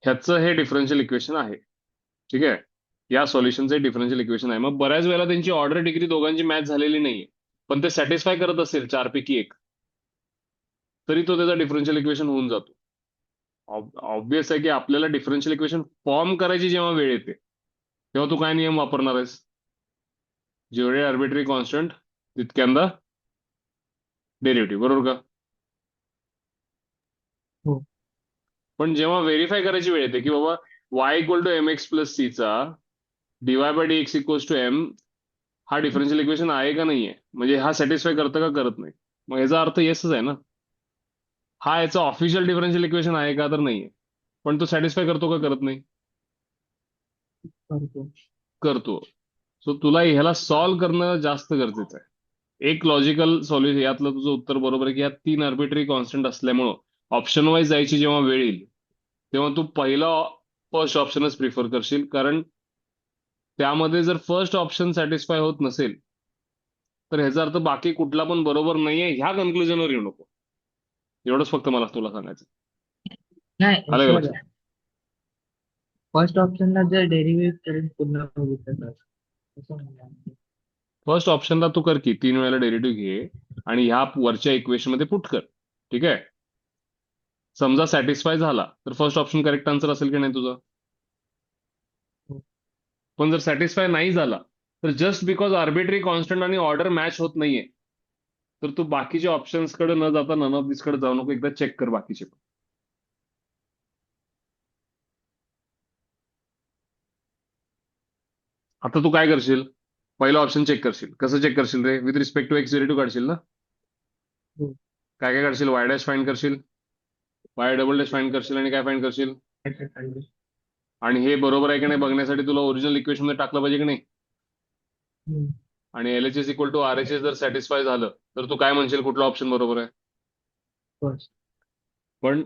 ह्याचं हे डिफरन्शियल इक्वेशन आहे. ठीक आहे, या सॉल्युशनचं डिफरन्शियल इक्वेशन आहे. मग बऱ्याच वेळेला त्यांची ऑर्डर डिग्री दोघांची मॅच झालेली नाहीये, पण ते सॅटिस्फाय करत असेल चारपैकी एक, तरी तो त्याचा डिफरन्शियल इक्वेशन होऊन जातो. ऑब्विस आहे की आपल्याला डिफरन्शियल इक्वेशन फॉर्म करायची जेव्हा वेळ येते तेव्हा तू काय नियम वापरणार आहेस? जेवढे आर्बिट्ररी कॉन्स्टंट तितक्यांदा डेरिव्हेटिव्ह, बरोबर का? हो. पण जेव्हा व्हेरीफाय करायची वेळ येते की बाबा y equal to M x plus C चा dy by D X equals to M हा डिफरन्शियल इक्वेशन आहे का नाहीये, म्हणजे हा सॅटिस्फाय करतं का करत नाही, मग याचा अर्थ येसच आहे ना. हा याचा ऑफिशियल डिफरन्शियल इक्वेशन आहे का, तर नाहीये. पण तो सॅटिस्फाय करतो का करत नाही? करतो. करतो. सो तुला ह्याला सॉल्व्ह करणं जास्त गरजेचं आहे. एक लॉजिकल सॉल्युशन, यातलं तुझं उत्तर बरोबर आहे की या 3 आर्बिट्ररी कॉन्स्टंट असल्यामुळं ऑप्शन वाईज जायची जेव्हा वेळ येईल तेव्हा तू पहिला फर्स्ट ऑप्शनच प्रिफर करशील, कारण त्यामध्ये जर फर्स्ट ऑप्शन सॅटिस्फाय होत नसेल तर ह्याचा अर्थ बाकी कुठला पण बरोबर नाहीये ह्या कन्क्लुजनवर येऊ नको. एवढंच फक्त मला तुला सांगायचं. नाही आलं का सर, लक्षात? फर्स्ट ऑप्शनला जर डेरिव्हेट करून पुन्हा बघितलं तर असं म्हणलं. फर्स्ट ऑप्शनला तू कर की 3 वेळेला डेरिव्हेटिव्ह घे आणि ह्या वरच्या इक्वेशन मध्ये पुट कर. ठीक आहे, समजा सॅटिस्फाय झाला तर फर्स्ट ऑप्शन करेक्ट आन्सर असेल की नाही तुझं. पण जर सॅटिस्फाय नाही झाला तर जस्ट बिकॉज आर्बिट्ररी कॉन्स्टंट आणि ऑर्डर मॅच होत नाहीये तर तू बाकीच्या ऑप्शन्स कडे न जाता नन ऑफ दिस कडे जाऊ नको, एकदा चेक कर बाकीचे पण. आता तू काय करशील, पहिलं ऑप्शन चेक करशील. कसं चेक करशील रे? With respect to X derivative काढशील ना. हो. काय काय काढशील? वाय डॅश फाइंड करशील, वाय डबल डॅश फाइंड करशील आणि काय फाइंड करशील. अच्छा, चालेल. आणि हे बरोबर आहे की नाही बघण्यासाठी तुला ओरिजिनल इक्वेशन मध्ये टाकलं पाहिजे की नाही. हम्म. आणि L H S equal to R H S जर सॅटिस्फाय झालं तर तू काय म्हणशील कुठला ऑप्शन बरोबर आहे. फर्स्ट. पण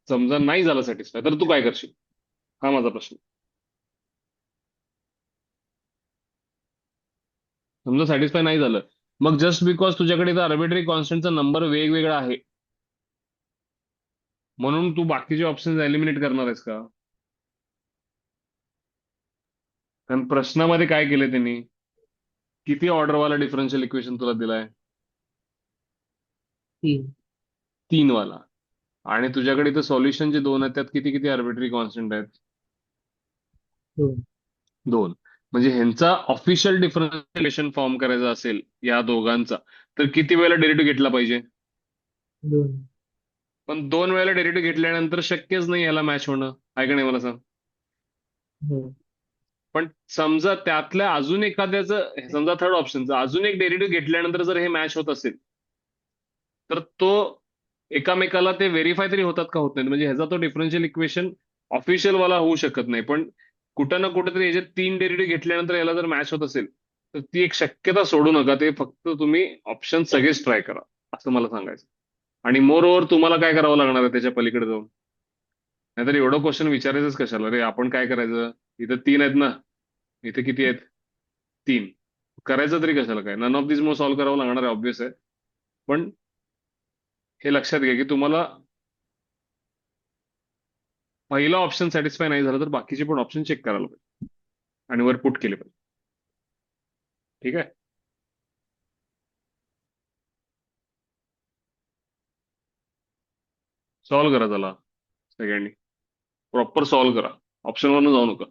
समजा नाही झालं सॅटिस्फाय तर तू काय करशील, हा माझा प्रश्न. समजा सॅटिस्फाय नाही झालं, मग जस्ट बिकॉज तुझ्याकडे आर्बिट्ररी कॉन्स्टंटचा नंबर वेगवेगळा आहे म्हणून तू बाकीचे ऑप्शन एलिमिनेट करणार आहेस का? कारण प्रश्नामध्ये काय केलंय त्यांनी, किती ऑर्डरवाला डिफरन्शियल इक्वेशन तुला दिलाय? 3. 3 वाला. आणि तुझ्याकडे इथं सॉल्युशन जे 2 आहेत त्यात किती किती आर्बिट्ररी कॉन्स्टंट आहेत? 2. 2. म्हणजे ह्यांचा ऑफिशियल डिफरन्शिएशन फॉर्म करायचा असेल या दोघांचा तर किती वेळेला डेरिव्हेटिव्ह घेतला पाहिजे? 2. पण 2 वेळेला डेरिव्हेटिव्ह घेतल्यानंतर शक्यच नाही याला मॅच होणं, आहे का नाही मला सांग. हो. पण समजा त्यातल्या अजून एखाद्याचं, समजा थर्ड ऑप्शनचं अजून एक डेरिव्हेटिव्ह घेतल्यानंतर जर हे मॅच होत असेल तर तो एकामेकाला ते व्हेरीफाय तरी होतात का होत नाहीत, म्हणजे ह्याचा तो डिफरन्शियल इक्वेशन ऑफिशियल वाला होऊ शकत नाही. पण कुठं ना कुठेतरी याचे 3 डेरिव्हेटिव्ह घेतल्यानंतर याला जर मॅच होत असेल तर ती एक शक्यता सोडू नका. ते फक्त तुम्ही ऑप्शन सगळेच ट्राय करा असं मला सांगायचं. आणि मोर ओव्हर तुम्हाला काय करावं लागणार आहे त्याच्या पलीकडे जाऊन, नाहीतर एवढं क्वेश्चन विचारायचंच कशाला रे. आपण काय करायचं, इथं 3 आहेत ना, इथे किती आहेत? 3. करायचं तरी कशाला काय, नन ऑफ दिस मग सॉल्व्ह करावं लागणार आहे ऑब्विस आहे. पण हे लक्षात घ्या की तुम्हाला पहिला ऑप्शन सॅटिस्फाय नाही झालं तर बाकीचे पण ऑप्शन चेक करायला पाहिजे आणि वर पुट केले पाहिजे. ठीक आहे, सॉल्व्ह करा त्याला सगळ्यांनी, प्रॉपर सॉल्व्ह करा, ऑप्शनवरनं जाऊ नका.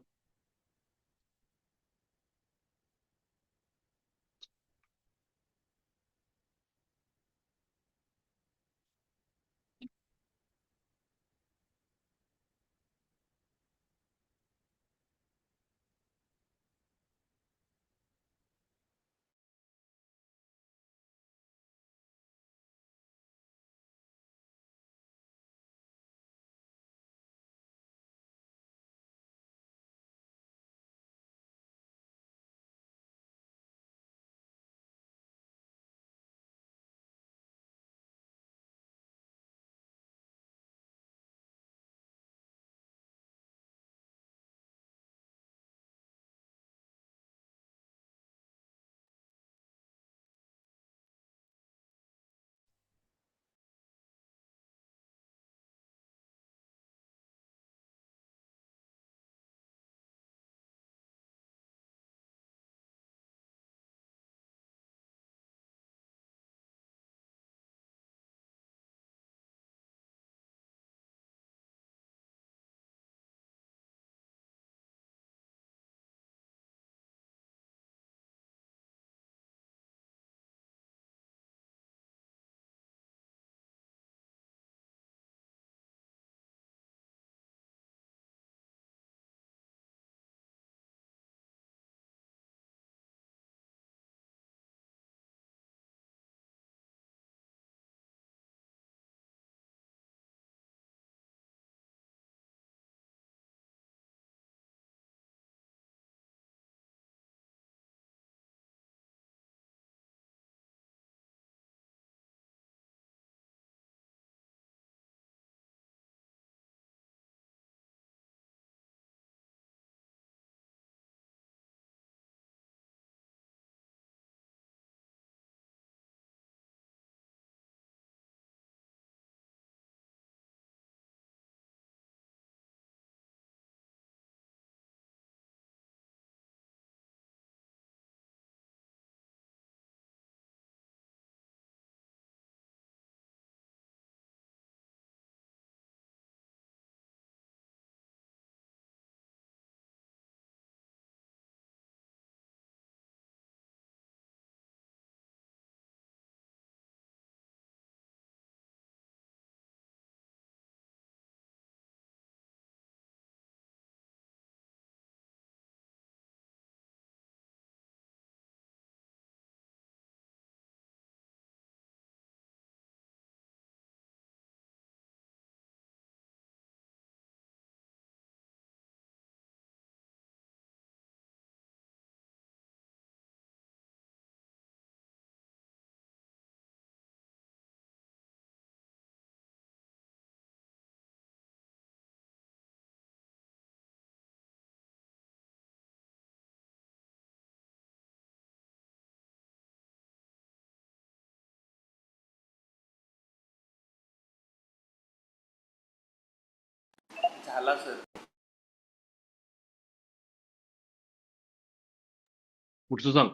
पुढचं सांग.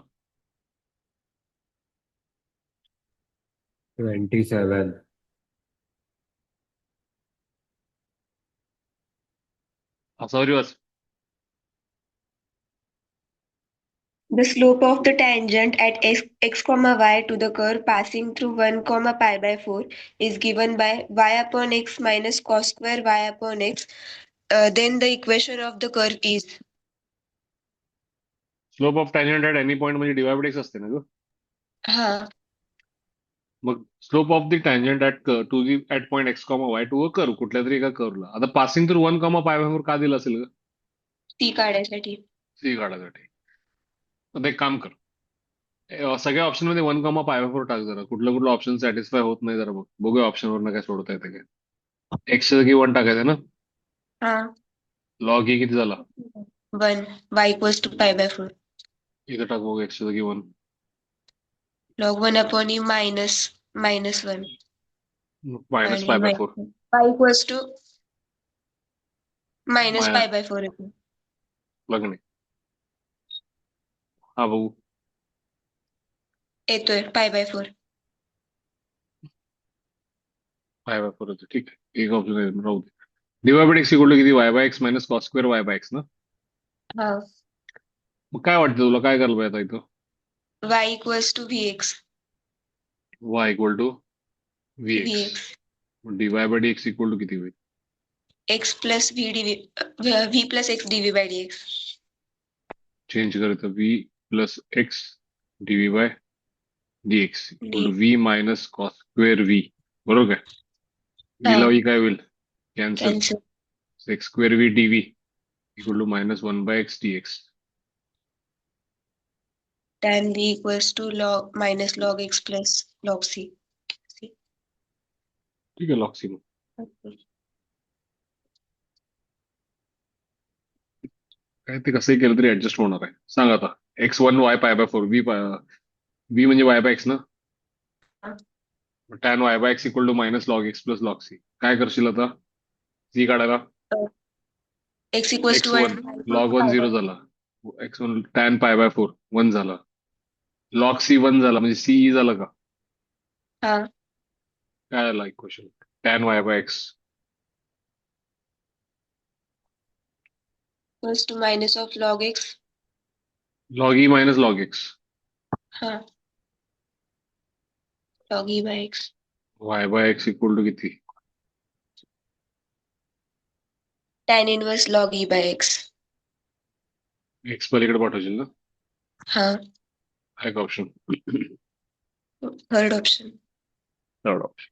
27. असावरी वाच. The slope of the tangent at x comma y to the curve passing through 1 comma pi by 4 is given by y upon x minus cos square y upon x. Then the equation of the curve is. Slope of tangent at any point म्हणजे d y by x असते ना ग. हा मग slope of the tangent at point x comma y to a curve, कुठल्या तरी एका कर्वला. आता passing through 1 comma pi by 4 का दिलं असेल ग? ती काढायसाठी. सी काढायसाठी. आता एक काम कर, सगळ्या ऑप्शन मध्ये 1 कॉमा पाय बाय 4 टाक जरा. कुठलं कुठलं ऑप्शन सॅटिस्फाय होत नाही जरा बघ. बघूया ऑप्शनवरनं काय सोडता येतं काय. एक्सच्या जागी 1 टाकायचं ना. हा लॉग ए किती झाला? 1 y equals to pi by 4. इथं टाक बघू, एक्सच्या जागी 1. Log 1 upon e minus 1. Minus आणि पाय by 4. y equals to minus pi my by 4 येतो. लागणे. हा बघू. येतोय pi by 4. पाय बाय 4 होतं. ठीक आहे, एक ऑप्शन राहू दे. Dy by x equal to किती? Y by x minus cos square Y by x ना. हा मग काय वाटतं तुला, काय करायला पाहिजे आता इथं? y equals to vx. Y equal to V x. vx d y by D x equal to किती होईल? x plus v plus x dv by dx. Change करायचं, V plus X dv by D x equal to d V minus cos square V. बरोबर काय? V ला हा V काय होईल? Cancel. cancel. X square V dv equal to minus 1 by X D X. Tan v equals to log minus log x plus log c. ठीक आहे, लॉक्सी. काय ते कसंही केलं तरी ऍडजस्ट होणार आहे. सांग आता. x1 y pi by 4 v v म्हणजे वाय बाय एक्स ना. Tan y by x equal to minus log x plus log c. काय करशील आता? सी काढायला. X equals to x1 log 1 0 झाला. x1 टॅन पाय बाय 4 1 झाला. लॉग सी 1 झाला, म्हणजे सी झालं का? हा काय आला equation? Tan y by x equals to minus of log x. Log e minus log x. हा log e by x. Y by x equal to किती? Tan inverse log e by x. X पलीकडे पाठवशील ना. हा हा एक option. third option. Third option.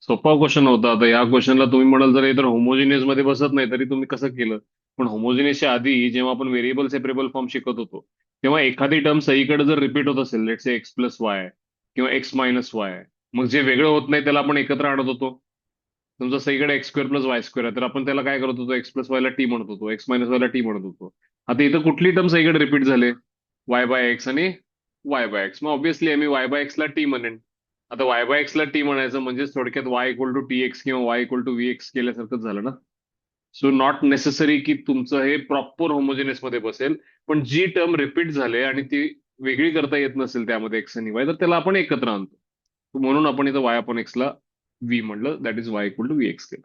सोपा question होता. आता या क्वेश्चनला तुम्ही म्हणाल जर इतर होमोजिनियस मध्ये बसत नाही तरी तुम्ही कसं केलं. पण होमोजिनियसच्या आधी जेव्हा आपण व्हेरिएबल सेपरेबल फॉर्म शिकत होतो, तेव्हा एखादी टर्म सहीकडे जर रिपीट होत असेल, let's say x plus y किंवा एक्स मायनस वाय, मग जे वेगळं होत नाही त्याला आपण एकत्र आणत होतो. समजा सहीकडे X square plus Y square आहे, तर आपण त्याला काय करत होतो? एक्स प्लस वायला टी म्हणत होतो, एक्स मायनस वायला टी म्हणत होतो. आता इथं कुठली टर्म सहीकडे रिपीट झाले? वाय बाय एक्स आणि वाय बाय एक्स. मग ऑब्व्हियसली आम्ही वाय बाय एक्सला टी म्हणेन. आता वाय बाय एक्सला टी म्हणायचं म्हणजे थोडक्यात Y equal to T X किंवा Y equal to V X केल्यासारखंच झालं ना. सो नॉट नेसेसरी की तुमचं हे प्रॉपर होमोजिनियस मध्ये बसेल, पण जी टर्म रिपीट झाले आणि ती वेगळी करता येत नसेल त्यामध्ये एक्स आणि वाय, तर त्याला आपण एकत्र आणतो. म्हणून आपण इथं वाय अपॉन एक्सला व्ही म्हणलं, that is y equal to V x केलं.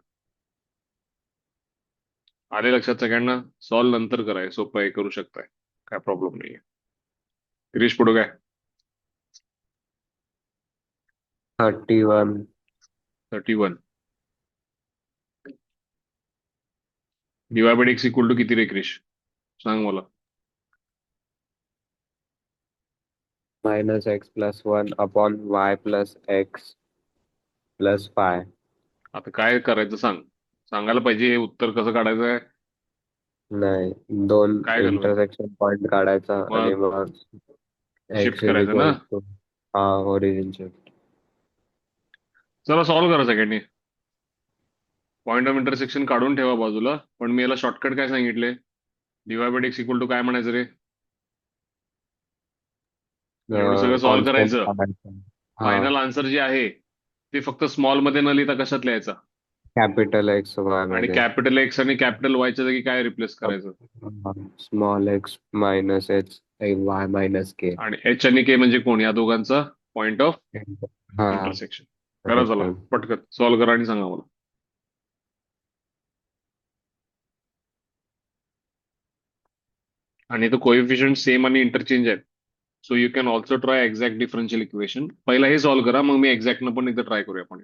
आले लक्षात सगळ्यांना? सॉल्व नंतर कराय, सोपं आहे, करू शकताय, काय प्रॉब्लेम नाहीये. गिरीश पुढे काय? 31. 31. Dy by x equal to किती रे क्रिश? सांग मला. Minus x plus 1 upon y plus x plus 5. आता काय करायचं सांग. सांगायला पाहिजे हे उत्तर कसं काढायचं आहे. नाही, दोन काय करायचं? इंटरसेक्शन पॉइंट काढायचा आणि मग मग शिफ्ट x is करायचं ना. equal to हा ओरिजिन शिफ्ट. चला सॉल्व्ह करा सगळ्यांनी. पॉइंट ऑफ इंटरसेक्शन काढून ठेवा बाजूला. पण मी याला शॉर्टकट काय सांगितले? Dy by x equal to काय म्हणायचं रे? एवढं सगळं सॉल्व्ह करायचं. काढायचा. हा फायनल आन्सर जे आहे ते फक्त स्मॉल मध्ये न लिहिता कशात लिहायचा? कॅपिटल एक्स वाय आणि मध्ये कॅपिटल एक्स आणि कॅपिटल वायच्या जागी काय रिप्लेस करायचं? Small x minus H y minus K. आणि एच आणि के म्हणजे कोण? या दोघांचा पॉइंट ऑफ हा इंटरसेक्शन. करा चला, correct. पटकन सॉल्व्ह करा आणि सांगा मला. आणि तो कोएफिशियंट सेम आणि इंटरचेंज आहेत. So you can also try exact differential equation. पहिला हे सॉल्व्ह करा, मग मी एक्झॅक्टनं पण एकदा ट्राय करूया आपण.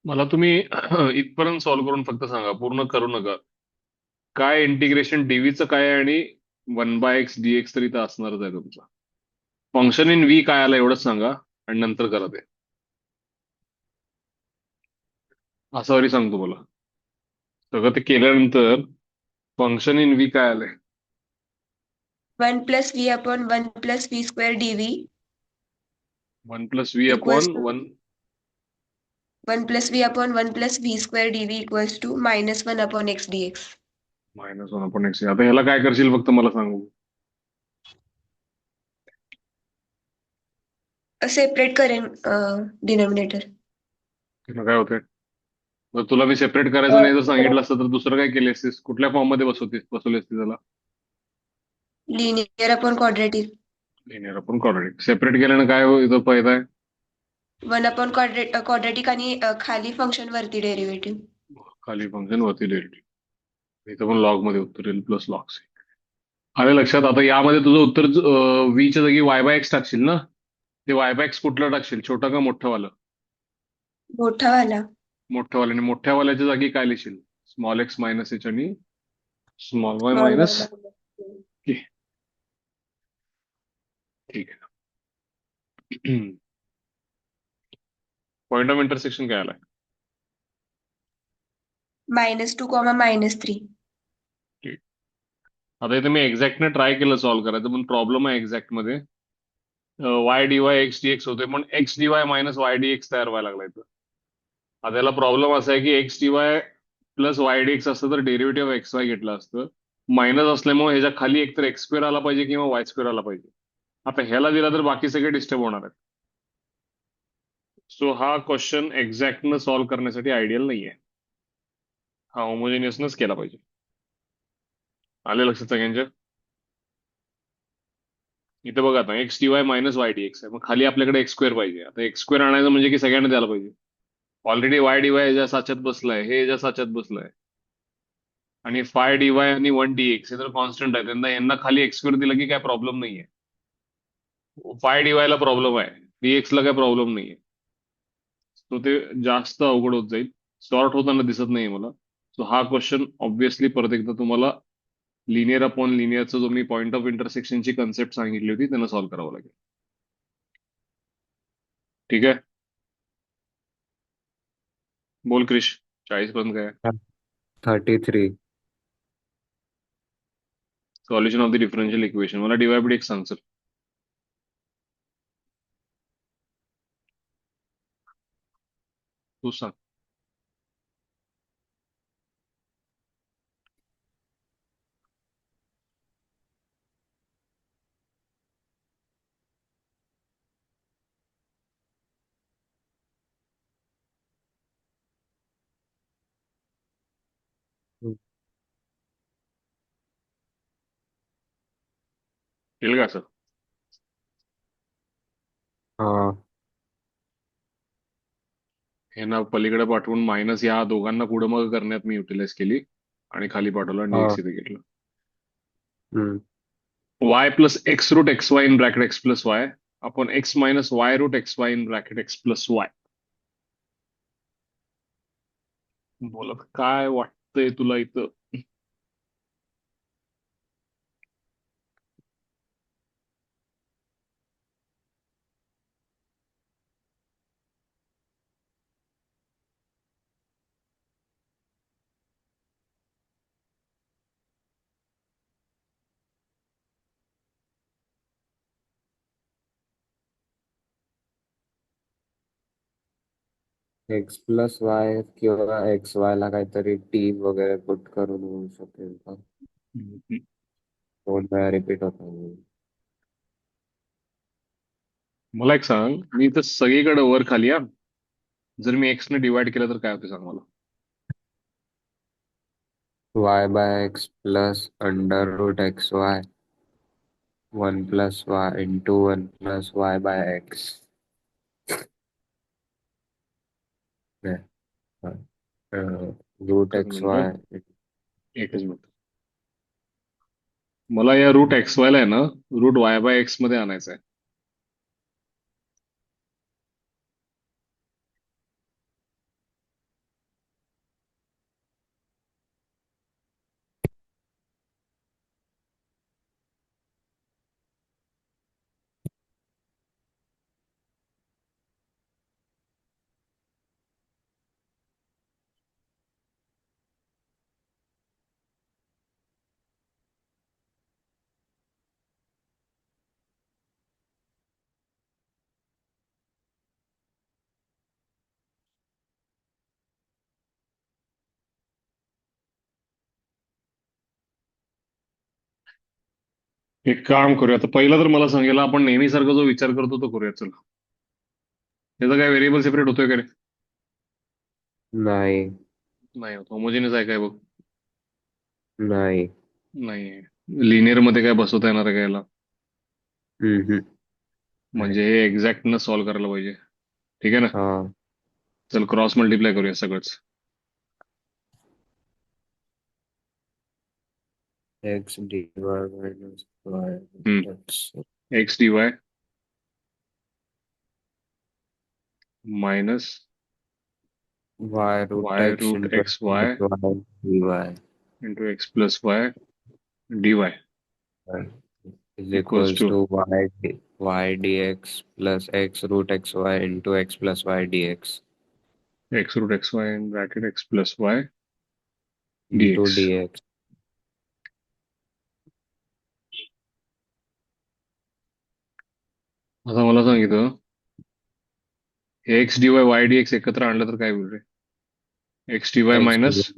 मला तुम्ही इथपर्यंत सॉल्व्ह करून फक्त सांगा, पूर्ण करू नका. काय इंटिग्रेशन डीव्हीचं काय आहे आणि 1/x dx तरी तर असणारच आहे तुमचं. फंक्शन इन व्ही काय आलं एवढंच सांगा आणि नंतर करा ते. असं वरी सांगतो मला. सगळं ते केल्यानंतर फंक्शन इन व्ही काय आलंय? 1 plus v upon 1 plus v square dv 1 + v equals upon to 1. 1 plus v upon 1 plus v square dv equals to minus 1 upon x dx. -1/x. आता ह्याला काय करशील फक्त मला सांगू. सेपरेट करेन डिनोमिनेटर. त्याला काय होतंय? जर तुला मी सेपरेट करायचं नाही जर सांगितलं असतं तर दुसरं काय केली असतीस? कुठल्या फॉर्म मध्ये बसवली असती त्याला? Linear upon quadratic. लिनियर आपण क्वाड्रॅटिक. सेपरेट केल्यानं काय इथं फायदा आहे? 1 अपॉन क्वाड्रेटिक आणि खाली फंक्शन वरती डेरिव्हेटिव्ह. खाली फंक्शन वरती डेरिव्हेटिव्ह. इथं पण लॉग मध्ये उत्तर येईल प्लस लॉग सी. आलं लक्षात? आता यामध्ये तुझं उत्तर च्या जागी y/x टाकशील ना? ते y/x कुठलं टाकशील? छोटं का मोठं वालं? मोठावाला. मोठ्यावाल्याने मोठ्यावाल्याच्या जागी काय लिहिशील? स्मॉल एक्स मायनस एच आणि small Y Small minus y. के. ठीक आहे. पॉइंट ऑफ इंटरसेक्शन काय आलाय? -2, -3. ठीक. आता इथे मी एक्झॅक्टने ट्राय केलं सॉल्व्ह करायचं पण प्रॉब्लेम आहे एक्झॅक्ट मध्ये. Y D Y X D x होते पण x D Y minus Y D x तयार व्हायला लागला इथं. आता याला प्रॉब्लेम असा आहे की x D Y plus y D x असतं तर डेरिव्हेटिव्ह एक्स वाय घेतलं असतं. मायनस असल्यामुळे ह्याच्या खाली एकतर एक्स स्क्वेअर आला पाहिजे किंवा वाय स्क्वेअर आला पाहिजे. आता ह्याला दिला तर बाकी सगळे डिस्टर्ब होणार आहेत. सो हा क्वेश्चन एक्झॅक्टनं सॉल्व्ह करण्यासाठी आयडियल नाहीये. हा होमोजिनियसनच केला पाहिजे. आले लक्षात सगळ्यांच्या? इथे बघा आता x D Y minus Y D x आहे. मग खाली आपल्याकडे एक्स स्क्वेअर पाहिजे. आता एक्स स्क्वेअर आणायचं म्हणजे की सगळ्यांना द्यायला पाहिजे. ऑलरेडी वाय डी वाय याच्या साच्यात बसलाय, हे याच्या साच्यात बसलाय. आणि फाय डी वाय आणि 1 डी एक्स हे तर कॉन्स्टंट आहे. त्यांना यांना खाली एक्स स्क्वेअर दिलं की काय प्रॉब्लेम नाहीये. फाय डी वाय ला प्रॉब्लेम आहे, डी एक्स ला काय प्रॉब्लेम नाहीये. सो ते जास्त अवघड होत जाईल. सॉर्ट होताना दिसत नाहीये मला. सो हा क्वेश्चन ऑब्व्हियसली परत एकदा तुम्हाला लिनियर अपॉन लिनियरचा जो मी पॉइंट ऑफ इंटरसेक्शनची कन्सेप्ट सांगितली होती त्यांना सॉल्व्ह करावं लागेल. ठीक आहे. बोल क्रिश, 40 पर्यंत काय? 33. Solution of the differential equation. मला डीवाय बाय डी सांग सर. तू सांग. येईल का सर? हा. हे ना पलीकडे पाठवून मायनस या दोघांना पुढे मग करण्यात मी युटिलाइज केली आणि खाली पाठवलं आणि हा. एक्स इथे घेतलं. Hmm. y plus x root x Y in bracket x plus y upon x minus y root x Y in bracket x plus y. बोला काय वाटतंय तुला इथं? एक्स प्लस वाय किंवा एक्स वाय ला काहीतरी टी वगैरे पुट करून होऊ शकेल का? दोन वेळा रिपीट होतो. मला एक सांग, मी इथं सगळीकडे वर खाली या जर मी एक्स ने डिवाइड केलं तर काय होते सांग मला? Y by x plus under root x y 1 plus y into 1 plus y by x. Root एकच एक्स मिनिट, वाय. एकच मिनिट. मला या रूट एक्स वाय ला आहे ना रूट वाय बाय एक्स मध्ये आणायचं आहे. एक काम करूया आता, पहिला तर मला सांगेल आपण नेहमीसारखा जो विचार करतो तो करूया. चला, याचा काय व्हेरिएबल सेपरेट होतोय का रे? नाही. नाही होत. होमोजिनियस आहे काय बघ? नाही. नाही. लिनियर मध्ये काय बसवता येणार आहे का याला? हम्म. नाही. म्हणजे हे एक्झॅक्ट न सॉल्व्ह करायला पाहिजे. ठीक आहे ना? हा. चल क्रॉस मल्टिप्लाय करूया सगळंच. X dy minus y hmm. X x D Y minus y root y x root into x y y dy into x plus Y D y is equals equals to to y dx plus x root xy into x plus y dx x root x Y in bracket x plus Y D into X. dx. आता मला सांगितलं हे X D Y Y D X एकत्र आणलं तर काय होईल रे? एक्स डी वाय x मायनस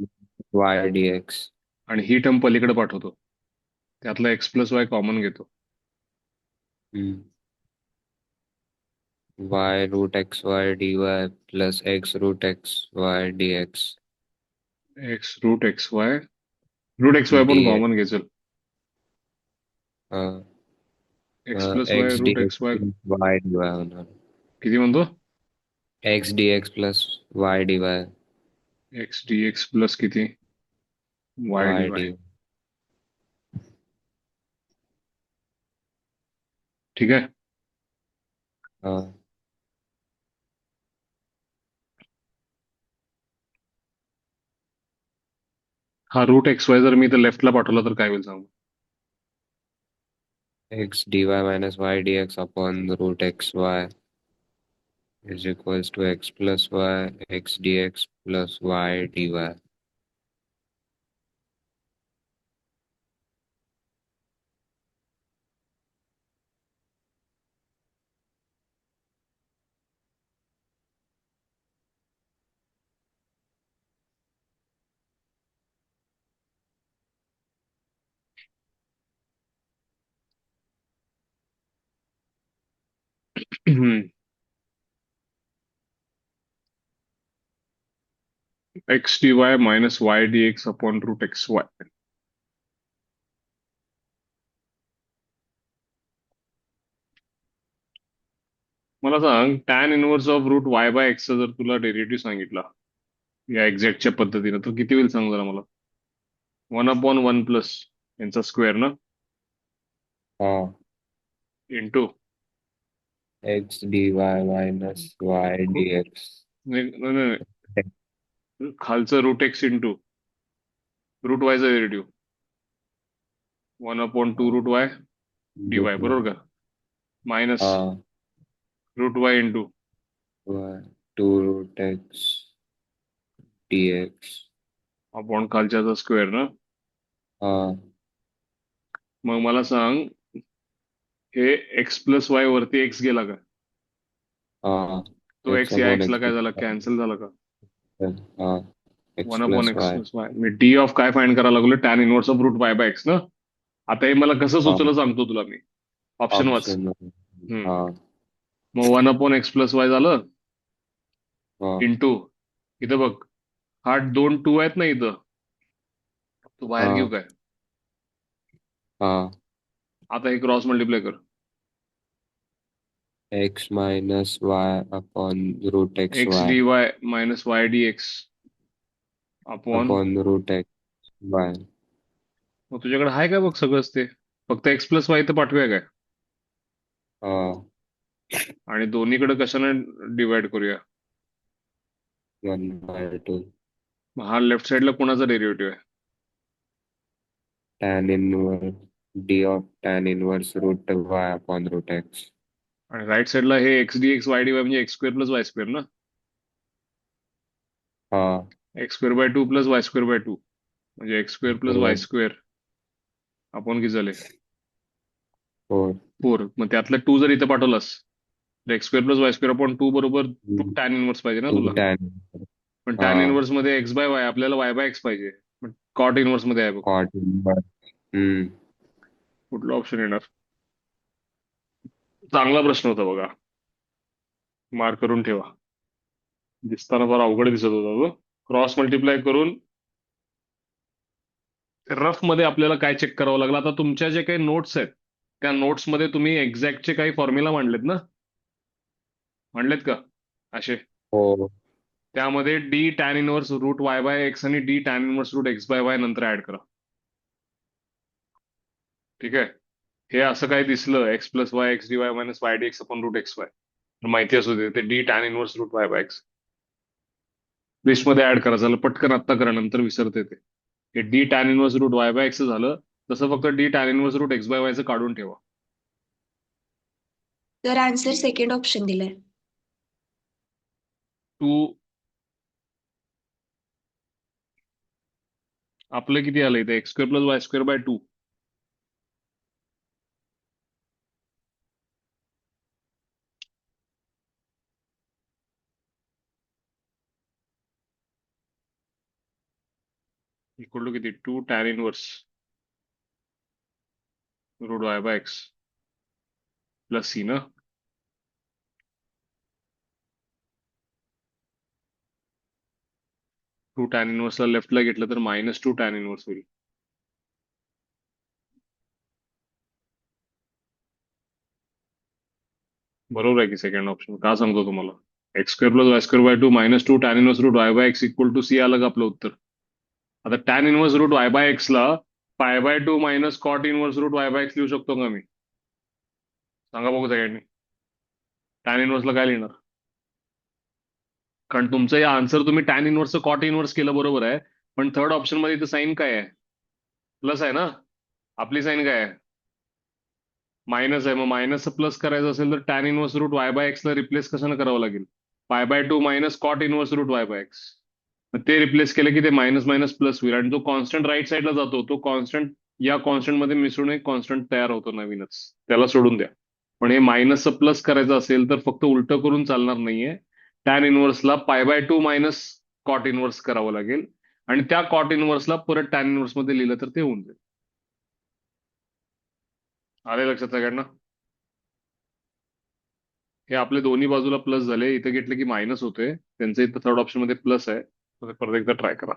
y dx. आणि ही टर्म पलीकडे पाठवतो, त्यातला एक्स प्लस वाय कॉमन घेतो. y root xy dy plus x root xy dx x root x y पण dx. कॉमन घ्यायचं. uh, x plus y x रूट dx x y plus y dy होणार. किती म्हणतो? x dx plus y dy x D X plus किती Y D y Y. dy. ठीक आहे. uh, हा रूट एक्स वाय जर मी तर लेफ्टला पाठवला तर काय होईल सांग? x dy minus y dx upon root xy is equals to x plus y x dx plus y dy. X D Y minus Y D x upon root x y. मला सांग tan inverse of root Y by x जर तुला derivative सांगितला या एक्झॅक्टच्या पद्धतीनं तर किती होईल सांग जरा मला? 1/1 प्लस यांचा स्क्वेअर ना uh, into x dy minus y dx. खालचं रूट एक्स इंटू रूट वायचा derivative 1/2 root Y D Y, बरोबर का? Minus root Y into y 2 root x dx. Upon खालच्याचा स्क्वेअर ना. मग मला सांग हे एक्स प्लस वाय वरती एक्स गेला का? तो x एक्स या upon एक्स ला x काय झाला? कॅन्सल झाला का? x 1/x plus y. Plus y. मी डी ऑफ काय फाइंड करायला लागलो? Tan inverse of root Y by x ना. आता हे मला कसं सुचलं सांगतो तुला मी. ऑप्शन वाच. मग 1/x प्लस वाय झालं इंटू इथं बघ हा 2 2 आहेत ना इथं, तू बाहेर घेऊ काय? आता हे क्रॉस मल्टिप्लाय कर. x minus y upon root x xy D Y minus Y D x upon. upon root xy. मग तुझ्याकडे आहे काय बघ सगळंच ते, फक्त एक्स प्लस वाय तर पाठवूया काय? आणि दोन्हीकडे कशाने डिवाइड करूया? 1/2 मग हा लेफ्ट साइडला कोणाचा डेरिव्हेटिव्ह आहे? tan inverse d of tan inverse root y upon root x. आणि राईट साइडला हे X D X Y D Y म्हणजे X square plus Y square ना. X square by 2 plus Y square by 2 म्हणजे X square plus Y square आपण किती झाले? 4. मग त्यातलं 2 जर इथं पाठवलास तर x square plus Y square upon 2 बरोबर 2 टॅन इनवर्स पाहिजे ना तुला. पण टॅन इनवर्स मध्ये एक्स बाय वाय, आपल्याला वाय बाय एक्स पाहिजे. पण कॉट इनवर्स मध्ये आहे बघ. cot inverse. कुठला ऑप्शन येणार? चांगला प्रश्न होता बघा, मार्क करून ठेवा. दिसताना फार अवघड दिसत होता तो. क्रॉस मल्टिप्लाय करून रफ मध्ये आपल्याला काय चेक करावं लागलं? आता तुमच्या जे काही नोट्स आहेत त्या नोट्स मध्ये तुम्ही एक्झॅक्टचे काही फॉर्म्युला मांडलेत ना? मांडलेत का असे? हो. त्यामध्ये D tan inverse root Y by X आणि D tan inverse root x by Y नंतर ऍड करा. ठीक आहे. हे असं काही दिसलं X plus Y X D Y minus Y D x upon root x Y, माहिती असू दे ते D tan inverse root Y by X लिस्टमध्ये ऍड करा. झालं, पटकन आत्ता करा, नंतर विसरते ते. हे D tan inverse root Y by x झालं, तसं फक्त d tan inverse root x by वायचं काढून ठेवा. तर आन्सर सेकंड ऑप्शन दिलाय. टू आपलं किती आलं इथे? X square plus Y square by 2. Equal to किती? 2 tan inverse root Y by x plus c ना. 2 टॅन इनवर्सला लेफ्टला घेतलं तर -2 टॅन इनवर्स होईल. बरोबर आहे की सेकंड ऑप्शन? का सांगतो तुम्हाला? X square plus Y square by 2 -2 tan inverse root Y by x equal to C आलं का आपलं उत्तर? आता tan inverse root Y by एक्सला pi by 2 minus cot inverse root Y by X लिहू शकतो का मी? सांगा बघू सगळ्यांनी. टॅन इनवर्सला काय लिहिणार? कारण तुमचं हे आन्सर तुम्ही टॅन इनवर्सचं कॉट इनवर्स केलं बरोबर आहे, पण थर्ड ऑप्शन मध्ये इथं साईन काय आहे? प्लस आहे ना. आपली साईन काय आहे? मायनस आहे. मग मायनस प्लस करायचं असेल तर tan inverse root Y by एक्सला रिप्लेस कशानं करावं लागेल? Pi by 2 minus cot inverse root Y by X. ते रिप्लेस केलं की ते मायनस मायनस प्लस होईल, आणि जो कॉन्स्टंट राईट साईडला जातो तो कॉन्स्टंट या कॉन्स्टंट मध्ये मिसळून एक कॉन्स्टंट तयार होतो नवीनच, त्याला सोडून द्या. पण हे मायनस प्लस करायचं असेल तर फक्त उलटं करून चालणार नाहीये. टॅन इनवर्सला पाय बाय 2 मायनस कॉट इनवर्स करावं लागेल, आणि त्या कॉट इनवर्सला परत टॅन इनवर्स मध्ये लिहिलं तर ते होऊन जाईल. आले लक्षात सगळ्यांना? हे आपले दोन्ही बाजूला प्लस झाले, इथे घेतले की मायनस होते. त्यांचं इथं थर्ड ऑप्शन मध्ये प्लस आहे, तर ते परत एकदा ट्राय करा.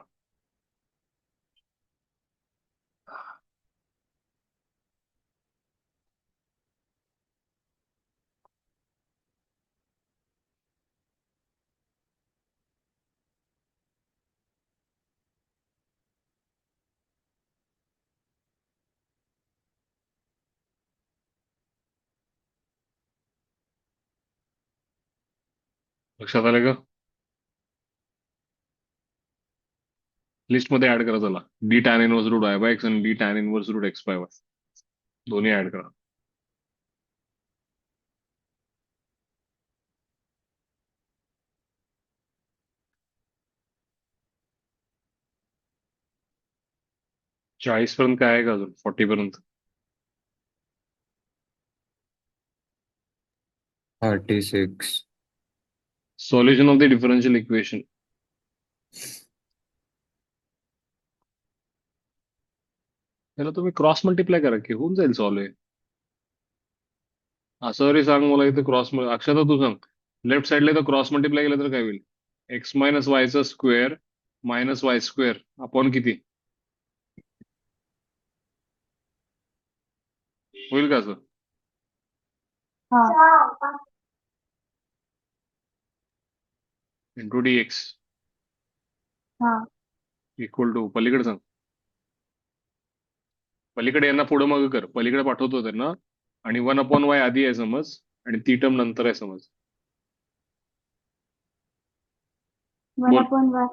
लक्षात आलं का? लिस्ट मध्ये ऍड करा. चला, D tan inverse root Y by X आणि D tan inverse root x by Y दोन्ही ऍड करा. चाळीस पर्यंत काय आहे का अजून? 40 पर्यंत? 36. Solution of the differential equation. त्याला तुम्ही क्रॉस मल्टिप्लाय करा की होऊन जाईल सॉल्व. असं रे सांग मला, इथे क्रॉस अक्षता तू सांग. लेफ्ट साईडला इथं क्रॉस मल्टिप्लाय केलं तर काय होईल? एक्स मायनस वायचा square minus Y square upon किती होईल का असं? हा. इंटू डी एक्स हा. इक्वल टू पलीकडे सांग. पलीकडे यांना पुढं मग कर, पलीकडे पाठवतो त्यांना. आणि 1 अपॉन वाय आधी आहे समज, आणि ती टर्म नंतर आहे समज. 1 बोल. upon y.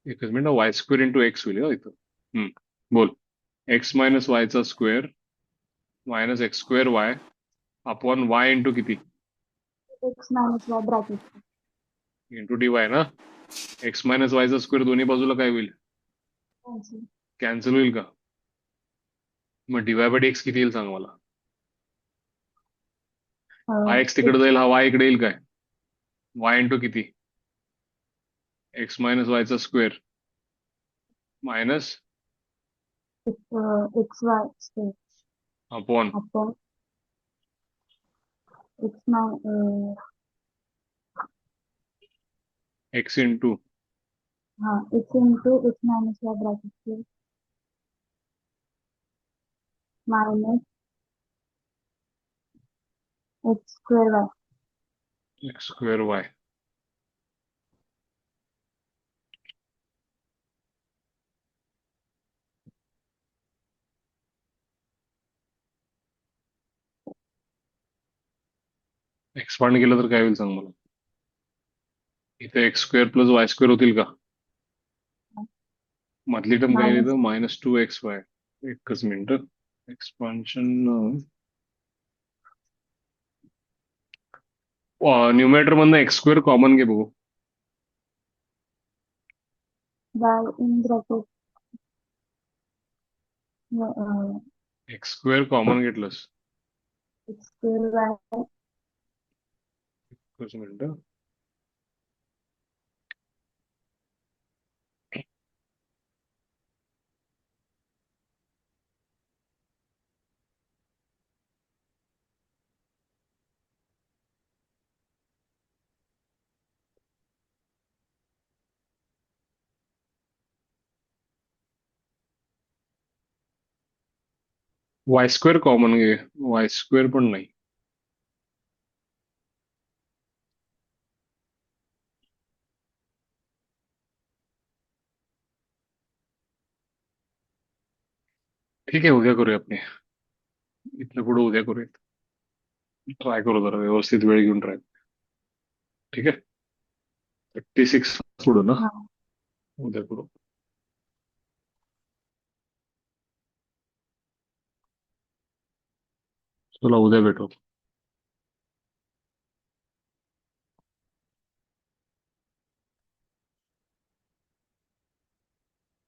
एकच मिनिट, वाय स्क्वेअर इंटू एक्स होईल का इथं? बोल. एक्स मायनस वायचा square minus X square Y upon Y into किती? X minus y bracket. Into D Y ना. एक्स मायनस वायचा स्क्वेअर दोन्ही बाजूला काय होईल? Cancel. कॅन्सल होईल का? मग डीवाय बाय डी एक्स किती येईल सांग मला. हा एक्स तिकडे जाईल, हा वाय इकडे येईल काय? वाय इंटू किती? एक्स मायनस वायचा square minus xy square upon upon x minus X into x into x minus y bracket plus minus x square y. X square Y. Expand केलं तर काय होईल सांग मला. इथे x square plus Y square होतील का? मधली टर्म काय Minus येतं? -2xy. एकच मिनिट. एक्सपान्शन न्यूमरेटर मधनं एक्स स्क्वेअर कॉमन घे बघू. y in bracket uh, x square common घेतलंस. x square y एकच मिनिट. वाय स्क्वेअर कॉमन घे. वाय स्क्वेअर पण नाही. ठीक आहे, उद्या करूया आपण. इथलं पुढे उद्या करूयात. ट्राय करू जरा व्यवस्थित वेळ घेऊन ट्राय. ठीक आहे. 36 पुढं ना. हा उद्या करू. चला उद्या भेटू.